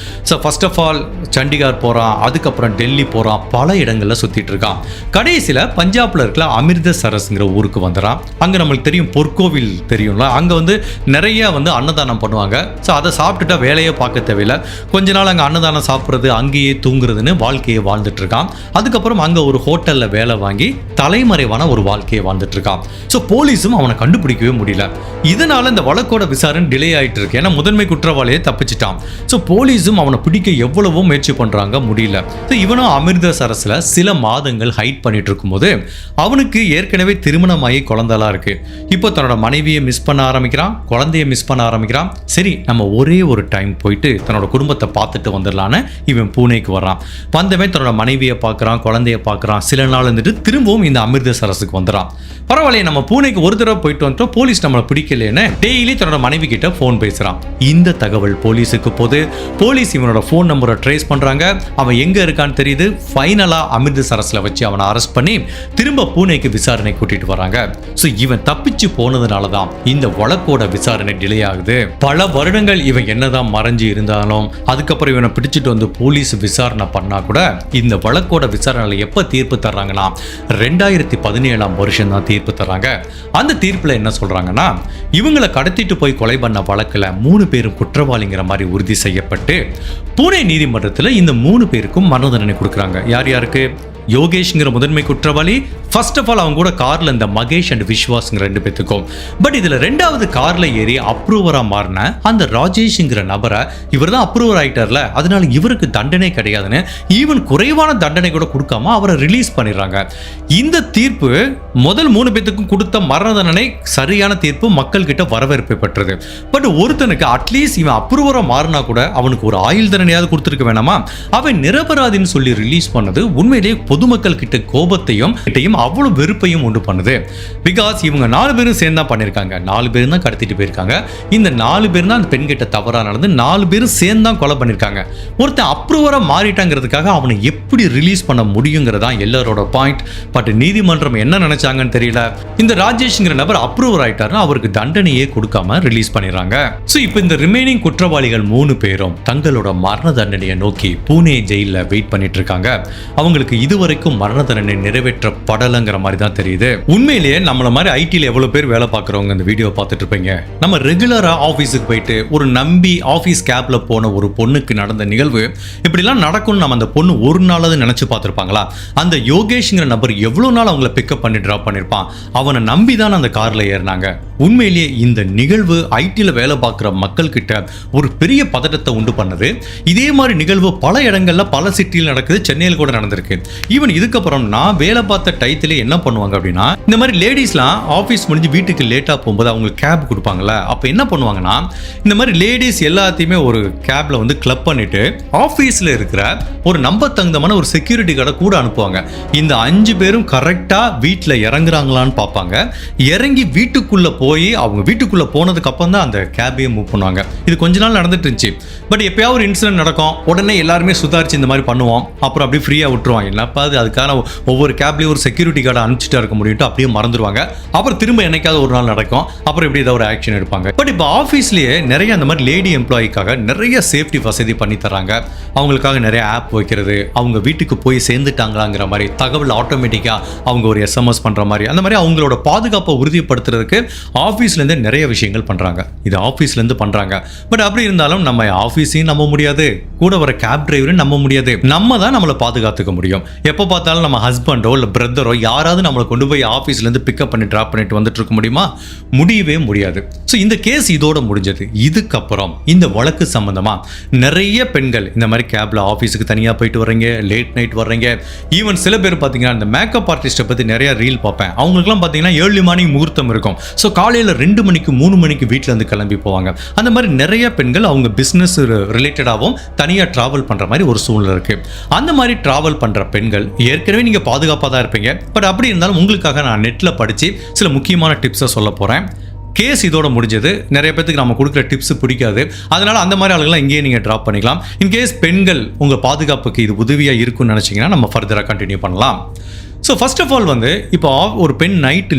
So first of all Chandigarh போறான், அதுக்கப்புறம் டெல்லி போறான், பல இடங்கள்ல சுத்திட்டு இருக்கான். கடைசியில் பஞ்சாப்ல இருக்கிற அமிர்தசரஸ்ங்கிற ஊருக்கு வந்துறான். அங்க நம்மளுக்கு தெரியும் பொற்கோவில் தெரியும்ல, அங்க வந்து நிறைய வந்து அன்னதானம் பண்ணுவாங்க. ஸோ அதை சாப்பிட்டுட்டா வேலையே பார்க்க தேவையில்லை, கொஞ்ச நாள் அங்கே அன்னதானம் சாப்பிட்றது அங்கேயே தூங்குறதுன்னு வாழ்க்கையை வாழ்ந்துட்டு இருக்கான். அதுக்கப்புறம் அங்கே ஒரு ஹோட்டலில் வேலை வாங்கி தலைமறைவான ஒரு வாழ்க்கையை வாழ்ந்துட்டு இருக்கான். ஸோ போலீஸும் அவனை கண்டுபிடிக்கவே முடியல. இதனால இந்த வழக்கோட விசாரணை டிலே ஆகிட்டு இருக்கு, ஏன்னா முதன்மை குற்றவாளியை தப்பிச்சிட்டான். ஸோ போலீஸும் அவனை பிடிக்க எவ்வளவோ முயற்சி பண்றாங்க, முடியல. ஸோ இவனும் அமிர்தசரஸ்ல சில மாதங்கள் ஹைட் பண்ணிட்டு இருக்கும்போது அவனுக்கு ஏற்கனவே திருமணமாகி குழந்தைலாம் இருக்கு. இப்போ தன்னோட மனைவியை மிஸ் பண்ண ஆரம்பிக்கிறான், குழந்தைய மிஸ் பண்ண ஆரம்பிக்கிறான். சரி நம்ம ஒரே ஒரு டைம் போயிட்டு தன்னோட குடும்பத்தை பார்த்துட்டு வந்துடலான்னு இவன் பூனேக்கு வர்றான். வந்தவன் தன்னோட மனைவியை பார்க்குறான், குழந்தைய பார்க்குறான். சில நாள் இருந்துட்டு திரும்பவும் இந்த அமிர்தசரஸுக்கு வந்துடுறான். பரவாயில்லையே, நம்ம பூனேக்கு ஒரு தடவை போயிட்டு வந்துட்டோம், போலீஸ் நம்மளை பிடிக்கலன்னு டெய்லி தன்னோட மனைவி கிட்ட ஃபோன் பேசுறான். இந்த தகவல் போலீஸுக்கு போது போலீஸ் இவனோட ஃபோன் நம்பரை ட்ரேஸ் பண்றாங்க. அவன் எங்க இருக்கான்னு தெரியுது. ஃபைனலா அமிர்தசரஸ்ல வச்சு அவனை அரெஸ்ட் பண்ணி திரும்ப பூனேக்கு விசாரணை கூட்டிட்டு வராங்க. ஸோ இவன் தப்பிச்சு போனதுனால தான் இந்த வழக்கோட விசாரணை டிலே ஆகுது. பல வருடங்கள் இவன் என்னதான் மறைஞ்சு இருந்தாலும் அதுக்கப்புறம் இவனை பிடிச்சிட்டு வந்து போலீஸ் விசாரணை பண்ணா கூட இந்த வழக்கோட விசாரணையில எப்ப தீர்ப்பு தர்றாங்கன்னா 2017 வருஷம் தான் தீர்ப்பு தர்றாங்க. அந்த தீர்ப்புல என்ன சொல்றாங்கன்னா, இவங்களை கடத்திட்டு போய் கொலை பண்ண வழக்குல 3 பேரும் குற்றவாளிங்கிற மாதிரி உறுதி செய்யப்பட்டு புனே நீதிமன்றத்தில் இந்த 3 பேருக்கும் மரண தண்டனை கொடுக்குறாங்க. யார் யாருக்கு? யோகேஷ்ங்கிற முதன்மை குற்றவாளி, ஃபர்ஸ்ட் ஆஃப் ஆல் அவங்க கூட கார்ல இந்த மகேஷ் அண்ட் விஸ்வாஸ்ங்கிற 2 பேத்துக்கும். பட் இதுல 2வது கார்ல ஏறி அப்ரூவரா மாறின அந்த ராஜேஷ்ங்கிற நபரை இவர் தான் அப்ரூவர் ஆயிட்டார்ல, அதனால இவருக்கு தண்டனை கிடையாதுன்னு ஈவன் குறைவான தண்டனை கூட கொடுக்காம அவரை ரிலீஸ் பண்ணிடுறாங்க. இந்த தீர்ப்பு முதல் 3 பேத்துக்கும் கொடுத்த மரண தண்டனை சரியான தீர்ப்பு, மக்கள் கிட்ட வரவேற்பை பெற்றது. பட் ஒருத்தனுக்கு அட்லீஸ்ட் இவன் அப்ரூவரா மாறினா கூட அவனுக்கு ஒரு ஆயுள் தண்டனையாவது கொடுத்துருக்க வேணாமா? அவன் நிரபராதின்னு சொல்லி ரிலீஸ் பண்ணது உண்மையிலேயே பொதுமக்கள் கிட்ட கோபத்தையும் அவ்வளவு வெறுப்பையும் உண்டு பண்ணுது. பிகாஸ் இவங்க 4 பேரும் சேர்ந்து தான் பண்ணியிருக்காங்க, 4 பேரும் தான் கடத்திட்டு போயிருக்காங்க. இந்த 4 பேர் தான் அந்த பெண் கிட்ட தவறா நடந்து 4 பேரும் சேர்ந்து தான் கொலை பண்ணியிருக்காங்க. ஒருத்தன் அப்ரூவரா மாறிட்டாங்கிறதுக்காக அவனை எப்படி ரிலீஸ் பண்ண முடியுங்கிறதா எல்லாரோட பாயிண்ட். பட் நீதிமன்றம் என்ன நினைச்சாங்கன்னு தெரியல. இந்த ராஜேஷ்ங்கிற நபர் அப்ரூவர் ஆயிட்டாருன்னா அவருக்கு தண்டனையே கொடுக்காம ரிலீஸ் பண்ணிடுறாங்க. ஸோ இப்போ இந்த ரிமைனிங் குற்றவாளிகள் 3 பேரும் தங்களோட மரண தண்டனையை நோக்கி பூனே ஜெயிலில் வெயிட் பண்ணிட்டு இருக்காங்க. அவங்களுக்கு இதுவரைக்கும் மரண தண்டனை நிறைவேற்றப்படலைங்கிற மாதிரி தான் தெரியுது. உண்மையிலேயே நம்மள மாதிரி ஐடியில் எவ்வளவு பேர் வேலை பார்க்குறவங்க இந்த வீடியோ பார்த்துட்டு இருப்பீங்க. நம்ம ரெகுலரா ஆஃபீஸுக்கு போயிட்டு ஒரு நம்பி ஆஃபீஸ் கேப்ல போன ஒரு பொண்ணுக்கு நடந்த நிகழ்வு இப்படிலாம் நடக்கும்னு நம்ம அந்த பொண்ணு ஒரு நாளாவது நினைச்சு பார்த்துருப்பாங்களா? அந்த யோகேஷ்ங்கிற நபர் எவ்வளவு நாள் அவங்கள பிக்கப் பண்ணி டிராப் பண்ணிருப்பான். அவனை நம்பி தான் அந்த கார்ல ஏறினாங்க. உண்மையிலேயே இந்த நிகழ்வு ஐடியில் வேலை பார்க்குற மக்கள் கிட்ட ஒரு பெரிய பதட்டத்தை உண்டு பண்ணது. இதே மாதிரி நிகழ்வு பல இடங்கள்ல பல சிட்டியில் நடக்குது, சென்னையில் கூட நடந்திருக்கு. ஈவன் இதுக்கப்புறம் நான் வேலை பார்த்த டைத்திலே என்ன பண்ணுவாங்க அப்படின்னா, இந்த மாதிரி லேடிஸ்லாம் ஆஃபீஸ் முடிஞ்சு வீட்டுக்கு லேட்டாக போகும்போது அவங்களுக்கு கேப் கொடுப்பாங்கல்ல, அப்போ என்ன பண்ணுவாங்கன்னா இந்த மாதிரி லேடிஸ் எல்லாத்தையுமே ஒரு கேப்ல வந்து கிளப் பண்ணிட்டு ஆஃபீஸில் இருக்கிற ஒரு நம்பர் தகுந்தமான ஒரு செக்யூரிட்டி கார்டை கூட அனுப்புவாங்க. இந்த 5 பேரும் கரெக்டாக வீட்டில் இறங்குறாங்களான்னு பார்ப்பாங்க. இறங்கி வீட்டுக்குள்ள போய் அவங்க வீட்டுக்குள்ள போனதுக்கு அப்புறம் தான் அந்த கேபையே மூவ் பண்ணுவாங்க. இது கொஞ்ச நாள் நடந்துட்டு இருந்துச்சு. பட் எப்பயாவது ஒரு இன்சிடென்ட் நடக்கும், உடனே எல்லாருமே சுதாரிச்சு இந்த மாதிரி பண்ணுவோம், அப்புறம் அப்படியே ஃப்ரீயா விட்டுருவாங்க. என்னப்பா அதுக்கான ஒவ்வொரு கேப்லயும் ஒரு செக்யூரிட்டி கார்டை அனுப்பிச்சிட்டா இருக்க முடியும், அப்படியே மறந்துடுவாங்க. அப்புறம் திரும்ப என்னைக்காவது ஒரு நாள் நடக்கும், அப்புறம் இப்படி ஏதாவது ஒரு ஆக்ஷன் எடுப்பாங்க. பட் இப்போ ஆஃபீஸ்லேயே நிறைய அந்த மாதிரி லேடி எம்ப்ளாய்க்காக நிறைய சேஃப்டி வசதி பண்ணி தராங்க. அவங்களுக்காக நிறைய ஆப் வைக்கிறது, அவங்க வீட்டுக்கு போய் சேர்ந்துட்டாங்களாங்கிற மாதிரி தகவல் ஆட்டோமேட்டிக்காக அவங்க ஒரு எஸ்எம்எஸ் பண்ணுற மாதிரி, அந்த மாதிரி அவங்களோட பாதுகாப்பை உறுதிப்படுத்துறதுக்கு ஆஃபீஸ்லேருந்து நிறைய விஷயங்கள் பண்ணுறாங்க. இது ஆஃபீஸ்லேருந்து பண்ணுறாங்க. பட் அப்படி இருந்தாலும் நம்ம ஆஃபீஸையும் நம்ப முடியாது, கூட வர கேப் டிரைவரையும் நம்ப முடியாது. நம்ம தான் நம்மளை பாதுகாத்துக்க முடியும். எப்போ பார்த்தாலும் நம்ம ஹஸ்பண்டோ இல்லை பிரதரோ யாராவது நம்மளை கொண்டு போய் ஆஃபீஸ்லேருந்து பிக்கப் பண்ணி ட்ராப் பண்ணிட்டு வந்துட்டு இருக்க முடியுமா? முடியவே முடியாது. ஸோ இந்த கேஸ் இதோட முடிஞ்சது. இதுக்கப்புறம் இந்த வழக்கு சம்பந்தமா நிறைய பெண்கள் இந்த மாதிரி கேப்ல ஆஃபீஸுக்கு தனியாக போயிட்டு வர்றீங்க, லேட் நைட் வர்றீங்க. ஈவன் சில பேர் பார்த்தீங்கன்னா இந்த மேக்கப் ஆர்டிஸ்ட்டை பற்றி நிறைய ரீல் பார்ப்பேன். அவங்களுக்குலாம் பார்த்தீங்கன்னா ஏர்லி மார்னிங் முகூர்த்தம் இருக்கும். ஸோ காலையில் 2 மணிக்கு 3 மணிக்கு வீட்டில் இருந்து கிளம்பி போவாங்க. அந்த மாதிரி நிறைய பெண்கள் அவங்க பிஸ்னஸ் ரிலேட்டடாகவும் தனியாக ட்ராவல் பண்ணுற மாதிரி ஒரு சூழ்நிலை இருக்கு. அந்த மாதிரி ட்ராவல் பண்ணுற பெண்கள் ஏற்கனவே நீங்கள் பாதுகாப்பாக தான் இருப்பீங்க. பட் அப்படி இருந்தாலும் உங்களுக்காக நான் நெட்டில் படித்து சில முக்கியமான டிப்ஸை சொல்ல போகிறேன். கேஸ் இதோட முடிஞ்சது. நிறைய பேருக்கு நம்ம கொடுக்குற டிப்ஸ் பிடிக்காது, அதனால அந்த மாதிரி ஆளுங்களாம் இங்கேயே நீங்கள் ட்ராப் பண்ணிக்கலாம். இன்கேஸ் பெண்கள் உங்கள் பாதுகாப்புக்கு இது உதவியாக இருக்குன்னு நினச்சிங்கன்னா நம்ம ஃபர்தராக கண்டினியூ பண்ணலாம். ஸோ ஃபர்ஸ்ட் ஆஃப் ஆல் வந்து இப்போ ஒரு பெண்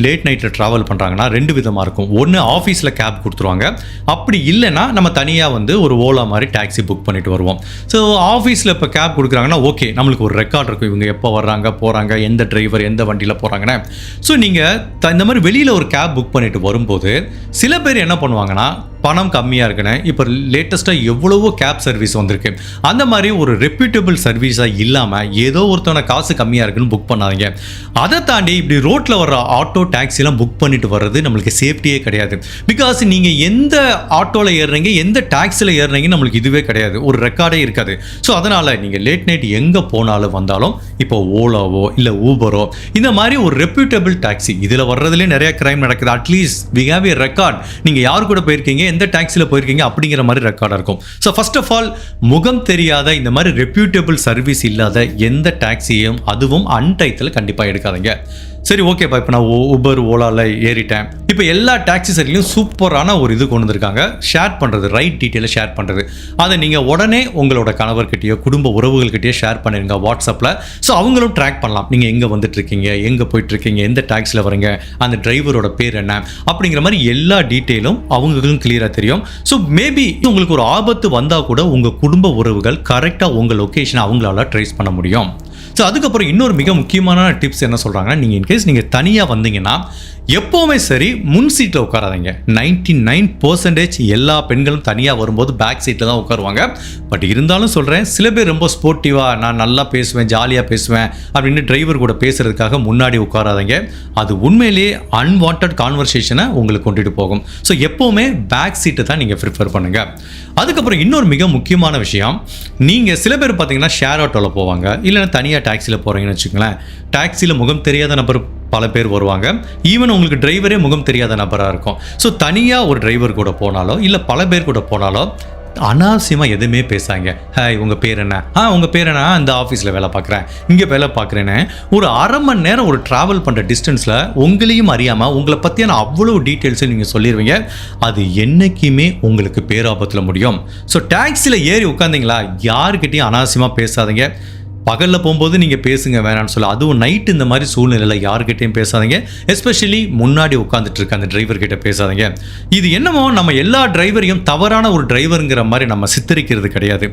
லேட் நைட்டில் ட்ராவல் பண்ணுறாங்கன்னா 2 விதமாக இருக்கும். ஒன்று ஆஃபீஸில் கேப் கொடுத்துருவாங்க, அப்படி இல்லைன்னா நம்ம தனியாக வந்து ஒரு ஓலா மாதிரி டாக்ஸி புக் பண்ணிட்டு வருவோம். ஸோ ஆஃபீஸில் இப்போ கேப் கொடுக்குறாங்கன்னா ஓகே, நம்மளுக்கு ஒரு ரெக்கார்ட் இருக்கும், இவங்க எப்போ வர்றாங்க போகிறாங்க, எந்த டிரைவர் எந்த வண்டியில் போகிறாங்கன்னு. ஸோ நீங்கள் இந்த மாதிரி வெளியில் ஒரு கேப் புக் பண்ணிட்டு வரும்போது சில பேர் என்ன பண்ணுவாங்கன்னா, பணம் கம்மியாக இருக்குன்னு இப்போ லேட்டஸ்ட்டாக எவ்வளவோ கேப் சர்வீஸ் வந்திருக்கு. அந்த மாதிரி ஒரு ரெப்யூட்டபிள் சர்வீஸாக இல்லாமல் ஏதோ ஒருத்தவனை காசு கம்மியாக இருக்குன்னு புக் பண்ணாதீங்க. அதை தாண்டி இப்படி ரோட்டில் வர்ற ஆட்டோ டாக்ஸிலாம் புக் பண்ணிட்டு வர்றது நம்மளுக்கு சேஃப்டியே கிடையாது. பிகாஸ் நீங்கள் எந்த ஆட்டோவில் ஏறுறீங்க, எந்த டாக்ஸியில் ஏறுறீங்கன்னு நம்மளுக்கு இதுவே கிடையாது, ஒரு ரெக்கார்டே இருக்காது. ஸோ அதனால் நீங்கள் லேட் நைட் எங்கே போனாலும் வந்தாலும் இப்போ ஓலாவோ இல்லை ஊபரோ இந்த மாதிரி ஒரு ரெப்யூட்டபிள் டாக்ஸி, இதில் வர்றதுலேயே நிறைய கிரைம் நடக்குது. At least we have a record, நீங்கள் யார் கூட போயிருக்கீங்க, எந்த டாக்ஸியில் போயிருக்கீங்க அப்படிங்கிற மாதிரி ரெக்கார்டாக இருக்கும். ஸோ ஃபர்ஸ்ட் ஆஃப் ஆல் முகம் தெரியாத இந்த மாதிரி ரெப்யூட்டபிள் சர்வீஸ் இல்லாத எந்த டாக்ஸியும் அதுவும் அன்டைத்தில் கண்டிப்பாக எடுக்காதீங்க. சரி ஓகேப்பா, இப்போ நான் ஊபர் ஓலாவில் ஏறிட்டேன். இப்போ எல்லா டாக்ஸி சர்வீஸ்லையும் சூப்பரான ஒரு இது கொண்டு வந்திருக்காங்க, ஷேர் பண்ணுறது, ரைட் டீட்டெயிலை ஷேர் பண்ணுறது. அதை நீங்கள் உடனே உங்களோட கணவர்கிட்டயோ குடும்ப உறவுகள்கிட்டயோ ஷேர் பண்ணிடுங்க வாட்ஸ்அப்பில். ஸோ அவங்களும் ட்ராக் பண்ணலாம், நீங்கள் எங்கே வந்துட்டுருக்கீங்க, எங்கே போயிட்டுருக்கீங்க, எந்த டாக்ஸியில் வரீங்க, அந்த டிரைவரோட பேர் என்ன அப்படிங்கிற மாதிரி எல்லா டீட்டெயிலும் அவங்களுக்கும் கிளியராக தெரியும். ஸோ மேபி உங்களுக்கு ஒரு ஆபத்து வந்தால் கூட உங்கள் குடும்ப உறவுகள் கரெக்டாக உங்கள் லொக்கேஷனை அவங்களால ட்ரேஸ் பண்ண முடியும். ஸோ அதுக்கப்புறம் இன்னொரு மிக முக்கியமான டிப்ஸ் என்ன சொல்கிறாங்கன்னா, நீங்கள் இன்கேஸ் நீங்கள் தனியாக வந்தீங்கன்னா எப்போவுமே சரி முன் சீட்டில் உட்காராதீங்க. 99% எல்லா பெண்களும் தனியாக வரும்போது பேக் சீட்டில் தான் உட்காருவாங்க. பட் இருந்தாலும் சொல்கிறேன், சில பேர் ரொம்ப ஸ்போர்ட்டிவாக நான் நல்லா பேசுவேன், ஜாலியாக பேசுவேன் அப்படின்னு டிரைவர் கூட பேசுகிறதுக்காக முன்னாடி உட்காராதீங்க. அது உண்மையிலேயே அன்வான்ட் கான்வர்சேஷனை உங்களுக்கு கொண்டுட்டு போகும். ஸோ எப்போவுமே பேக் சீட்டை தான் நீங்கள் ப்ரிஃபர் பண்ணுங்கள். அதுக்கப்புறம் இன்னொரு மிக முக்கியமான விஷயம், நீங்கள் சில பேர் பார்த்தீங்கன்னா ஷேர் ஆட்டோவில் போவாங்க, இல்லைன்னா தனியாக டாக்ஸியில் போகிறீங்கன்னு வச்சுக்கோங்களேன். டாக்ஸியில் முகம் தெரியாத நபர் பல பேர் வருவாங்க. ஈவன் உங்களுக்கு டிரைவரே முகம் தெரியாத நபராக இருக்கும். ஸோ தனியாக ஒரு டிரைவர் கூட போனாலோ இல்லை பல பேர் கூட போனாலோ அனாவசியமாக எதுவுமே பேசாங்க. ஹாய் உங்கள் பேர் என்ன, உங்கள் பேர் என்ன, இந்த ஆஃபீஸில் வேலை பார்க்குறேன், இங்கே வேலை பார்க்குறேன்னு ஒரு அரை மணி நேரம் ஒரு ட்ராவல் பண்ணுற டிஸ்டன்ஸில் உங்களையும் அறியாமல் உங்களை பற்றியான அவ்வளோ டீட்டெயில்ஸும் நீங்கள் சொல்லிடுவீங்க. அது என்றைக்குமே உங்களுக்கு பேராபத்தில் முடியும். ஸோ டாக்ஸியில் ஏறி உட்காந்திங்களா, யாருக்கிட்டையும் அனாவசியமாக பேசாதீங்க. பகலில் போகும்போது நீங்கள் பேசுங்க, வேணான்னு சொல்ல. அதுவும் நைட்டு இந்த மாதிரி சூழ்நிலையில் யாருக்கிட்டையும் பேசாதீங்க. எஸ்பெஷலி முன்னாடி உட்காந்துட்டு இருக்க அந்த டிரைவர்கிட்ட பேசாதீங்க. இது என்னமோ நம்ம எல்லா டிரைவரையும் தவறான ஒரு டிரைவருங்கிற மாதிரி நம்ம சித்தரிக்கிறது கிடையாது.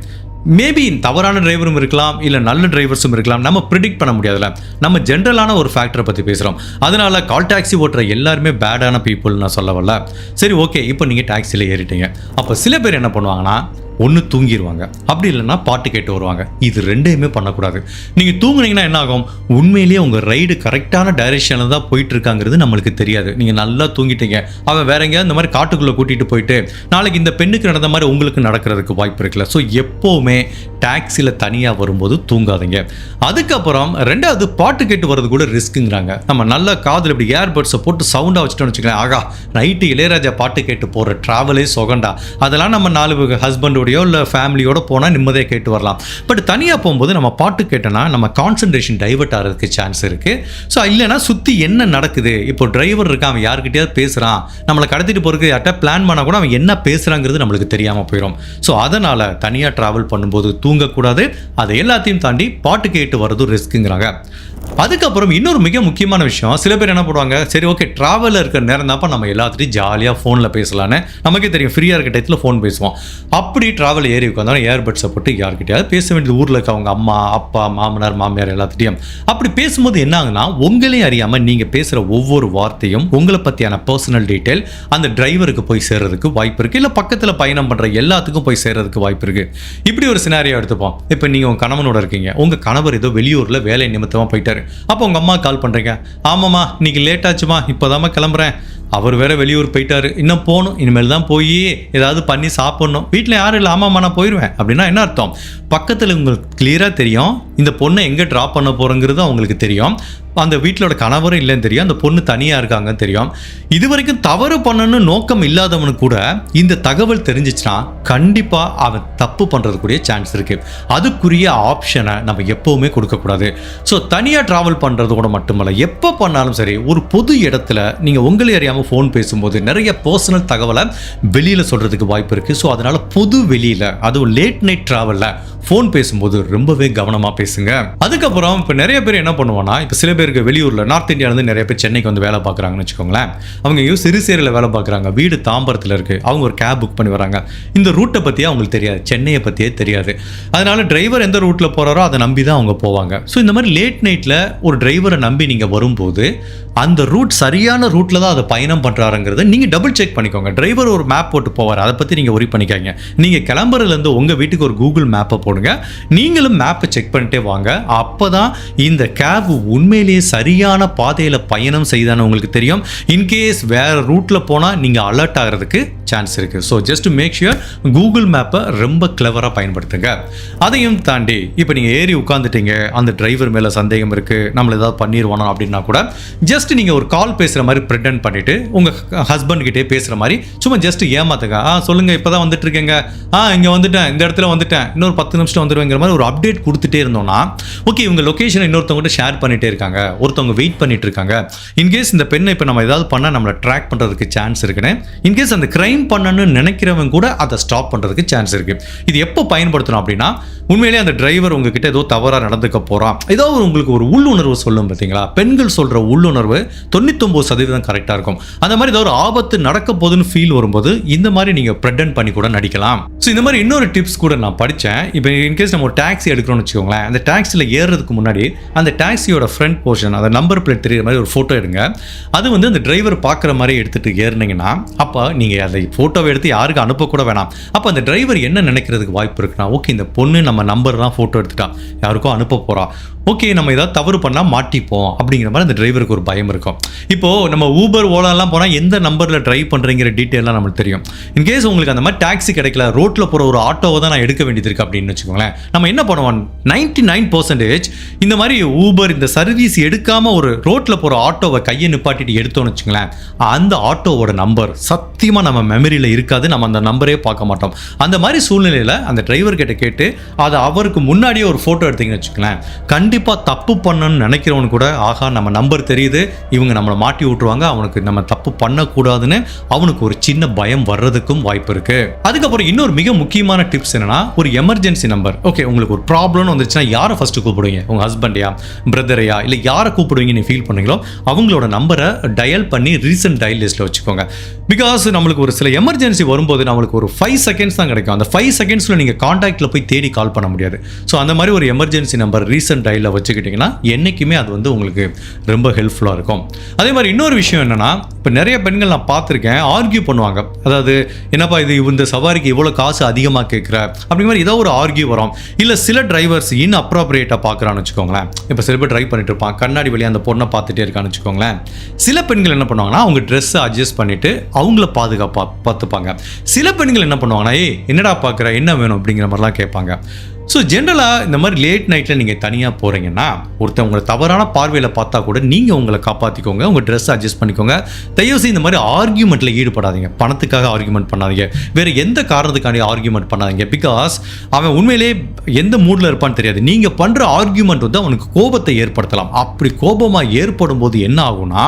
மேபி தவறான டிரைவரும் இருக்கலாம், இல்லை நல்ல டிரைவர்ஸும் இருக்கலாம். நம்ம ப்ரிடிக்ட் பண்ண முடியாதுல்ல. நம்ம ஜென்ரலான ஒரு ஃபேக்டரை பற்றி பேசுகிறோம். அதனால கால் டாக்ஸி ஓட்டுற எல்லாருமே பேடான பீப்புள் நான் சொல்ல வரல. சரி, ஓகே, இப்போ நீங்கள் டாக்ஸியில் ஏறிட்டீங்க. அப்போ சில பேர் என்ன பண்ணுவாங்கன்னா, ஒன்று தூங்கிடுவாங்க, அப்படி இல்லைன்னா பாட்டு கேட்டு வருவாங்க. இது ரெண்டையுமே பண்ணக்கூடாது. நீங்கள் தூங்குனீங்கன்னா என்ன ஆகும், உண்மையிலேயே உங்கள் ரைடு கரெக்டான டைரெக்ஷனில் தான் போயிட்டு இருக்காங்கிறது நம்மளுக்கு தெரியாது. நீங்கள் நல்லா தூங்கிட்டீங்க, அவன் வேற எங்கேயாவது இந்த மாதிரி காட்டுக்குள்ளே கூட்டிகிட்டு போயிட்டு நாளைக்கு இந்த பெண்ணுக்கு நடந்த மாதிரி உங்களுக்கு நடக்கிறதுக்கு வாய்ப்பு இருக்குல்ல. ஸோ எப்போவுமே டாக்ஸியில் தனியாக வரும்போது தூங்காதீங்க. அதுக்கப்புறம் ரெண்டாவது, பாட்டு கேட்டு வர்றது கூட ரிஸ்க்குங்கிறாங்க. நம்ம நல்ல காதில் இப்படி ஏர்பட்ஸை போட்டு சவுண்டாக வச்சுட்டோம்னு வச்சுக்கலாம், ஆகா நைட்டு இளையராஜா பாட்டு கேட்டு போகிற ட்ராவலே சொகண்டா. அதெல்லாம் நம்ம 4 ஹஸ்பண்டோட இல்லை ஃபேமிலியோட போனால் நிம்மதியாக கேட்டு வரலாம். பட் தனியாக போகும்போது நம்ம பாட்டு கேட்டோன்னா நம்ம கான்சன்ட்ரேஷன் டைவர்ட் ஆகிறதுக்கு சான்ஸ் இருக்குது. ஸோ இல்லைனா சுற்றி என்ன நடக்குது, இப்போ டிரைவர் இருக்கான், அவன் யாருக்கிட்டையாவது பேசுகிறான், நம்மளை கடத்திட்டு போகிறதுக்கு யார்ட்ட பிளான் பண்ணால் கூட அவன் என்ன பேசுகிறாங்கிறது நம்மளுக்கு தெரியாமல் போயிடும். ஸோ அதனால் தனியாக ட்ராவல் பண்ணும்போது தூங்கக்கூடாது. அதை எல்லாத்தையும் தாண்டி பாட்டு கேட்டு வர்றதும் ரிஸ்க்குங்கிறாங்க. அதுக்கப்புறம் இன்னொரு மிக முக்கியமான விஷயம், சில பேர் என்ன பண்ணுவாங்க, சரி ஓகே ட்ராவலில் இருக்கிற நேரம் தான்ப்பா நம்ம எல்லாத்துட்டையும் ஜாலியாக ஃபோனில் பேசலான்னு நமக்கே தெரியும், ஃப்ரீயாக இருக்க டயத்தில் ஃபோன் பேசுவோம். அப்படி ட்ராவல் ஏறி உட்காந்தாலும் ஏர்பட்ஸை போட்டு யார்கிட்டயாவது பேச வேண்டியது, ஊரில் இருக்க அவங்க அம்மா அப்பா மாமனார் மாமியார் எல்லாத்துட்டையும். அப்படி பேசும்போது என்ன ஆகுனா, உங்களே அறியாமல் நீங்கள் பேசுகிற ஒவ்வொரு வார்த்தையும் உங்களை பற்றியான பர்சனல் டீட்டெயில் அந்த டிரைவருக்கு போய் சேர்றதுக்கு வாய்ப்பு இருக்குது, இல்லை பக்கத்தில் பயணம் பண்ணுற எல்லாத்துக்கும் போய் சேர்றதுக்கு வாய்ப்பு இருக்குது. இப்படி ஒரு சினாரியோ எடுத்துப்போம். இப்போ நீங்கள் உங்கள் கணவனோட இருக்கீங்க, உங்கள் கணவர் ஏதோ வெளியூரில் வேலை நிமித்தமாக போயிட்டார். அப்போ உங்கள் அம்மா கால் பண்ணுறீங்க, ஆமாம்மா இன்னைக்கு லேட் ஆச்சுமா, இப்போதாம்மா கிளம்புறேன், அவர் வேற வெளியூர் போயிட்டாரு, இன்னும் போகணும், இனிமேல் தான் போய் ஏதாவது பண்ணி சாப்பிட்ணும், வீட்டில் யாரும் இல்லை, ஆமாம்மா நான் போயிடுவேன். அப்படின்னா என்ன அர்த்தம், பக்கத்தில் உங்களுக்கு கிளியராக தெரியும் இந்த பொண்ணை எங்கே ட்ராப் பண்ண போகிறோங்கிறது அவங்களுக்கு தெரியும், அந்த வீட்டிலோட கணவரும் இல்லைன்னு தெரியும், அந்த பொண்ணு தனியாக இருக்காங்கன்னு தெரியும். இது வரைக்கும் தவறு பண்ணணும்னு நோக்கம் இல்லாதவனுக்கு கூட இந்த தகவல் தெரிஞ்சிச்சுன்னா கண்டிப்பாக அவன் தப்பு பண்ணுறதுக்குரிய சான்ஸ் இருக்குது. அதுக்குரிய ஆப்ஷனை நம்ம எப்போவுமே கொடுக்கக்கூடாது. ஸோ தனியாக ட்ராவல் பண்ணுறது கூட மட்டுமல்ல, எப்போ பண்ணாலும் சரி, ஒரு பொது இடத்துல நீங்கள் உங்களே அறியாமல் ஃபோன் பேசும்போது நிறைய பர்சனல் தகவலை வெளியில் சொல்கிறதுக்கு வாய்ப்பு இருக்குது. ஸோ அதனால் பொது வெளியில், அதுவும் லேட் நைட் ட்ராவலில் ஃபோன் பேசும்போது ரொம்பவே கவனமாக பேசுங்க. அதுக்கப்புறம் இப்போ நிறைய பேர் என்ன பண்ணுவாங்கன்னா, இப்போ சில பேருக்கு வெளியூரில் நார்த் இந்தியாவிலேருந்து நிறைய பேர் சென்னைக்கு வந்து வேலை பார்க்குறாங்கன்னு வச்சுக்கோங்களேன். அவங்க எங்கேயும் சிறுசேரியில் வேலை பார்க்குறாங்க, வீடு தாம்பரத்தில் இருக்குது, அவங்க ஒரு கேப் புக் பண்ணி வராங்க. இந்த ரூட்டை பற்றியே அவங்களுக்கு தெரியாது, சென்னையை பற்றியே தெரியாது. அதனால் டிரைவர் எந்த ரூட்டில் போகிறாரோ அதை நம்பி தான் அவங்க போவாங்க. ஸோ இந்த மாதிரி லேட் நைட்டில் ஒரு டிரைவரை நம்பி நீங்கள் வரும்போது அந்த ரூட் சரியான ரூட்டில் தான் அதை பயணம் பண்ணுறாருங்கிறத நீங்கள் டபுள் செக் பண்ணிக்கோங்க. டிரைவர் ஒரு மேப் போட்டு போவார், அதை பற்றி நீங்கள் ஒரி பண்ணிக்காங்க. நீங்கள் கிளம்புறதுலேருந்து உங்கள் வீட்டுக்கு ஒரு கூகுள் மேப்பை போடுங்க, நீங்களும் மேப்பை செக் பண்ணிட்டே வாங்க. அப்போ தான் இந்த கேப் உண்மையிலேயே சரியான பாதையில் பயணம் செய்தான்னு உங்களுக்கு தெரியும். இன்கேஸ் வேறு ரூட்டில் போனால் நீங்கள் அலர்ட் ஆகிறதுக்கு சான்ஸ் இருக்குது. So just to make sure Google மேப்பை ரொம்ப கிளவராக பயன்படுத்துங்க. அதையும் தாண்டி இப்போ நீங்கள் ஏறி உட்காந்துட்டீங்க, அந்த டிரைவர் மேலே சந்தேகம் இருக்குது, நம்மளை ஏதாவது பண்ணிடுவானோ அப்படின்னா கூட ஜஸ்ட் நீங்கள் ஒரு கால் பேசுகிற மாதிரி ப்ரிட்டெண்ட் பண்ணிவிட்டு உங்கள் ஹஸ்பண்ட் கிட்டே பேசுகிற மாதிரி சும்மா ஜஸ்ட் ஏமாத்துங்க. சொல்லுங்கள் இப்போ தான் வந்துட்டு இருக்கேங்க, இங்கே வந்துட்டேன், இந்த இடத்துல வந்துட்டேன், இன்னொரு 10 நிமிஷம் வந்துடுவேங்கிற மாதிரி ஒரு அப்டேட் கொடுத்துட்டே இருந்தோம்னா ஓகே, இவங்க லொக்கேஷனை இன்னொருத்தவங்க ஷேர் பண்ணிகிட்டே இருக்காங்க, ஒருத்தவங்க வெயிட் பண்ணிட்டு இருக்காங்க. இன்கேஸ் இந்த பெண்ணை இப்போ நம்ம ஏதாவது பண்ணால் நம்மளை ட்ராக் பண்ணுறதுக்கு சான்ஸ் இருக்குன்னு, இன்கேஸ் அந்த கிரைம் பண்ணணும்னு நினைக்கிறவங்க கூட அதை ஸ்டாப் பண்ணுறதுக்கு சான்ஸ் இருக்குது. இது எப்போ பயன்படுத்தணும் அப்படின்னா, உண்மையிலேயே அந்த டிரைவர் உங்ககிட்ட ஏதோ தவறாக நடந்துக்க போகிறான், ஏதோ உங்களுக்கு ஒரு உள்ளுணர்வு சொல்லும் பார்த்தீங்களா, பெண்கள் சொல்கிற உள்ளுணர்வு 99% கரெக்டாக இருக்கும். அந்த மாதிரி ஏதோ ஒரு ஆபத்து நடக்க போகுதுன்னு ஃபீல் வரும்போது இந்த மாதிரி நீங்கள் ப்ரெட்டெண்ட் பண்ணி கூட நடிக்கலாம். ஸோ இந்த மாதிரி இன்னொரு டிப்ஸ் கூட நான் படித்தேன். இப்போ இன்கேஸ் நம்ம ஒரு டாக்ஸி எடுக்கிறோம்னு வச்சுக்கோங்களேன், அந்த டாக்ஸியில் ஏறுறதுக்கு முன்னாடி அந்த டாக்ஸியோட ஃப்ரண்ட் போர்ஷன், அந்த நம்பர் பிளேட் தெரியுற மாதிரி ஒரு ஃபோட்டோ எடுங்க. அது வந்து அந்த டிரைவர் பார்க்குற மாதிரி எடுத்துகிட்டு ஏறினீங்கன்னா அப்போ நீங்கள் அந்த ஃபோட்டோவை எடுத்து யாருக்கு அனுப்பக்கூட வேணாம். அப்போ அந்த டிரைவர் என்ன நினைக்கிறதுக்கு வாய்ப்பு இருக்குன்னா, ஓகே இந்த பொண்ணு நம்ம நம்பர் தான் ஃபோட்டோ எடுத்துட்டா, யாருக்கும் அனுப்ப போகிறா, ஓகே நம்ம ஏதாவது தவறு பண்ணால் மாட்டிப்போம் அப்படிங்கிற மாதிரி அந்த டிரைவருக்கு ஒரு பயம் இருக்கும். இப்போது நம்ம ஊபர் ஓலாலாம் போனால் எந்த நம்பரில் ட்ரைவ் பண்ணுறீங்கிற டீட்டெயிலாம் நம்மளுக்கு தெரியும். இன்கேஸ் உங்களுக்கு அந்த மாதிரி டாக்ஸி கிடைக்கல, ரோட்டில் போகிற ஒரு ஆட்டோவை தான் நான் எடுக்க வேண்டியது இருக்குது அப்படின்னு வச்சுக்கோங்களேன், நம்ம என்ன பண்ணுவோம், 99% இந்த மாதிரி ஊபர் இந்த சர்வீஸ் எடுக்காம ஒரு ரோட்ல போற ஆட்டோவை கையை நிப்பாட்டிட்டு எடுத்தோம்னு வச்சுங்களேன், அந்த ஆட்டோவோட நம்பர் சத்தியமா நம்ம மெமரியில இருக்காது, நம்ம அந்த நம்பரே பார்க்க மாட்டோம். அந்த மாதிரி சூழ்நிலையில அந்த டிரைவர் கிட்ட கேட்டு அதை அவருக்கு முன்னாடியே ஒரு போட்டோ எடுத்தீங்கன்னு வச்சுங்களேன், கண்டிப்பா தப்பு பண்ணணும்னு நினைக்கிறவனு கூட ஆகா நம்ம நம்பர் தெரியுது, இவங்க நம்மளை மாட்டி விட்டுருவாங்க, அவனுக்கு நம்ம தப்பு பண்ணக்கூடாதுன்னு அவனுக்கு ஒரு சின்ன பயம் வர்றதுக்கும் வாய்ப்பு இருக்கு. அதுக்கப்புறம் இன்னொரு மிக முக்கியமான டிப்ஸ் என்னன்னா, ஒரு எமர்ஜென்சி நம்பர். ஓகே, உங்களுக்கு ஒரு ப்ராப்ளம் வந்துச்சுன்னா யாரை ஃபர்ஸ்ட் கூப்பிடுவீங்க? உங்க ஹஸ்பண்டையா, பிரதரையா, இல்லை யாரை கூப்பிடுவீங்கன்னு ஃபீல் பண்ணீங்களோ அவங்களோட நம்பரை டயல் பண்ணி ரீசன்ட் டயல் லிஸ்ட்டில் வச்சுக்கோங்க. பிகாஸ் நம்மளுக்கு ஒரு சில எமர்ஜென்சி வரும்போது நம்மளுக்கு ஒரு 5 செகண்ட்ஸ் தான் கிடைக்கும். அந்த 5 செகண்ட்ஸில் நீங்கள் காண்டாக்டில் போய் தேடி கால் பண்ண முடியாது. ஸோ அந்த மாதிரி ஒரு எமர்ஜென்சி நம்பர் ரீசன்ட் டயலில் வச்சுக்கிட்டிங்கன்னா என்றைக்குமே அது வந்து உங்களுக்கு ரொம்ப ஹெல்ப்ஃபுல்லாக இருக்கும். அதே மாதிரி இன்னொரு விஷயம் என்னென்னா, இப்போ நிறைய பெண்கள் நான் பார்த்துருக்கேன் ஆர்கியூ பண்ணுவாங்க. அதாவது என்னப்பா இது இந்த சவாரிக்கு இவ்வளோ காசு அதிகமாக கேட்குற அப்படி மாதிரி ஏதோ ஒரு ஆர்கியூ வரும். இல்லை சில டிரைவர்ஸ் அப்ராப்ரியேட்டாக பார்க்குறான்னு வச்சுக்கோங்களேன். இப்போ சில பேர் ட்ரைவ் பண்ணிட்டு இருப்பான், கண்ணாடி வழியாக அந்த பொண்ணை பார்த்துட்டே இருக்கான்னு வச்சுக்கோங்களேன். சில பெண்கள் என்ன பண்ணுவாங்கன்னா அவங்க ட்ரெஸ்ஸை அட்ஜஸ்ட் பண்ணிட்டு அவங்கள பார்த்துப்பாங்க. சில பெண்கள் என்ன பண்ணுவாங்கன்னா, என்னடா பார்க்குற, என்ன வேணும் அப்படிங்கிற மாதிரிலாம் கேட்பாங்க. ஸோ ஜென்ரலாக இந்த மாதிரி லேட் நைட்டில் நீங்கள் தனியாக போகிறீங்கன்னா ஒருத்தர் உங்களை தவறான பார்வையில் பார்த்தா கூட நீங்கள் உங்களை காப்பாற்றிக்கோங்க, உங்கள் ட்ரெஸ்ஸை அட்ஜஸ்ட் பண்ணிக்கோங்க. தயவுசெய்து இந்த மாதிரி ஆர்கியூமெண்ட்டில் ஈடுபடாதீங்க. பணத்துக்காக ஆர்கியூமெண்ட் பண்ணாதீங்க, வேறு எந்த காரணத்துக்காண்டி ஆர்கியூமெண்ட் பண்ணாதீங்க. பிகாஸ் அவன் உண்மையிலே எந்த மூடில் இருப்பான்னு தெரியாது. நீங்கள் பண்ணுற ஆர்கியூமெண்ட் வந்து அவனுக்கு கோபத்தை ஏற்படுத்தலாம். அப்படி கோபமாக ஏற்படும் போது என்ன ஆகும்னா,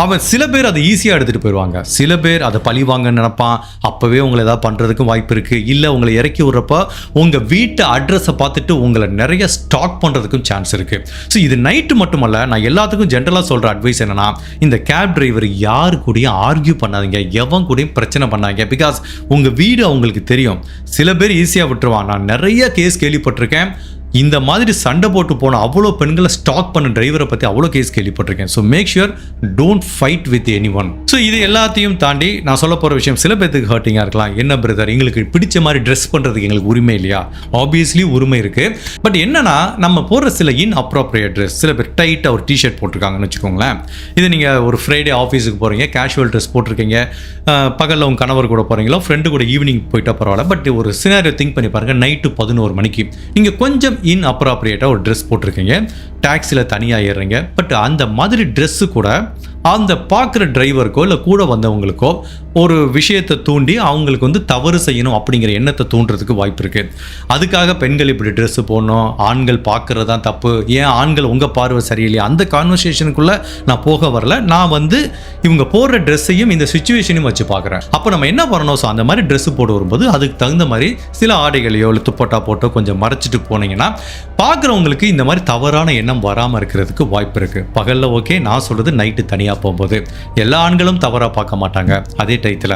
அவன் சில பேர் அதை ஈஸியாக எடுத்துகிட்டு போயிடுவாங்க, சில பேர் அதை பழிவாங்கன்னு நினைப்பான். அப்போவே உங்களை ஏதாவது பண்ணுறதுக்கும் வாய்ப்பு இருக்குது. இல்லை உங்களை இறக்கி விட்றப்ப உங்கள் வீட்டை அட்ரஸை பார்த்துட்டு உங்களை நிறைய ஸ்டாக் பண்ணுறதுக்கும் சான்ஸ் இருக்குது. ஸோ இது நைட்டு மட்டுமல்ல, நான் எல்லாத்துக்கும் ஜென்ரலாக சொல்கிற அட்வைஸ் என்னென்னா, இந்த கேப் டிரைவர் யாரு கூடயும் ஆர்கியூ பண்ணாதீங்க, எவன் கூடயும் பிரச்சனை பண்ணாதீங்க. பிகாஸ் உங்கள் வீடு அவங்களுக்கு தெரியும். சில பேர் ஈஸியாக விட்டுருவான். நான் நிறைய கேஸ் கேள்விப்பட்டிருக்கேன். இந்த மாதிரி சண்டை போட்டு போன அவ்வளோ பெண்களை ஸ்டாக் பண்ண டிரைவரை பற்றி அவ்வளோ கேஸ் கேள்விப்பட்டிருக்கேன். So make sure don't fight with any one. So இது எல்லாத்தையும் தாண்டி நான் சொல்ல போகிற விஷயம் சில பேருக்கு ஹர்ட்டிங்காக இருக்கலாம். என்ன பிரதர், எங்களுக்கு பிடிச்ச மாதிரி ட்ரெஸ் பண்ணுறதுக்கு எங்களுக்கு உரிமை இல்லையா? ஆப்வியஸ்லி உரிமை இருக்குது. பட் என்னன்னா, நம்ம போடுற சில அப்ராப்ரியேட் ட்ரெஸ், சில பேர் டைட்டாக ஒரு டிஷர்ட் போட்டிருக்காங்கன்னு வச்சுக்கோங்களேன். இது நீங்கள் ஒரு ஃப்ரைடே ஆஃபீஸுக்கு போகிறீங்க, கேஷுவல் ட்ரெஸ் போட்டிருக்கீங்க, பகலில் உங்கள் கணவர் கூட போகிறீங்களோ ஃப்ரெண்டு கூட ஈவினிங் போயிட்டா பரவாயில்ல. பட் ஒரு சினாரியோ திங்க் பண்ணி பாருங்கள், நைட்டு 11 மணிக்கு நீங்கள் கொஞ்சம் அப்ராப்ரியேட்டாக ஒரு ட்ரெஸ் போட்டிருக்கீங்க, டாக்ஸியில் தனியாக ஏறுறீங்க. பட் அந்த மாதிரி ட்ரெஸ்ஸு கூட அந்த பார்க்குற டிரைவருக்கோ இல்லை கூட வந்தவங்களுக்கோ ஒரு விஷயத்தை தூண்டி அவங்களுக்கு வந்து தவறு செய்யணும் அப்படிங்கிற எண்ணத்தை தூண்டுறதுக்கு வாய்ப்பு இருக்குது. அதுக்காக பெண்கள் இப்படி ட்ரெஸ்ஸு போடணும், ஆண்கள் பார்க்குறது தான் தப்பு, ஏன் ஆண்கள் உங்கள் பார்வை சரியில்லையா, அந்த கான்வர்சேஷனுக்குள்ளே நான் போக வரல. நான் வந்து இவங்க போடுற ட்ரெஸ்ஸையும் இந்த சுச்சுவேஷனையும் வச்சு பார்க்குறேன். அப்போ நம்ம என்ன பண்ணணும்? ஸோ அந்த மாதிரி ட்ரெஸ்ஸு போட்டு வரும்போது அதுக்கு தகுந்த மாதிரி சில ஆடைகளையோ இல்லை துப்பட்டா போட்டோ கொஞ்சம் மறைச்சிட்டு போனீங்கன்னா பார்க்குறவங்களுக்கு இந்த மாதிரி தவறான எண்ணம் வராமல் இருக்கிறதுக்கு வாய்ப்பு இருக்குது. பகலில் ஓகே, நான் சொல்கிறது நைட்டு தனியாக போகும்போது எல்லா ஆண்களும் தவறாக பார்க்க மாட்டாங்க, அதே டயத்தில்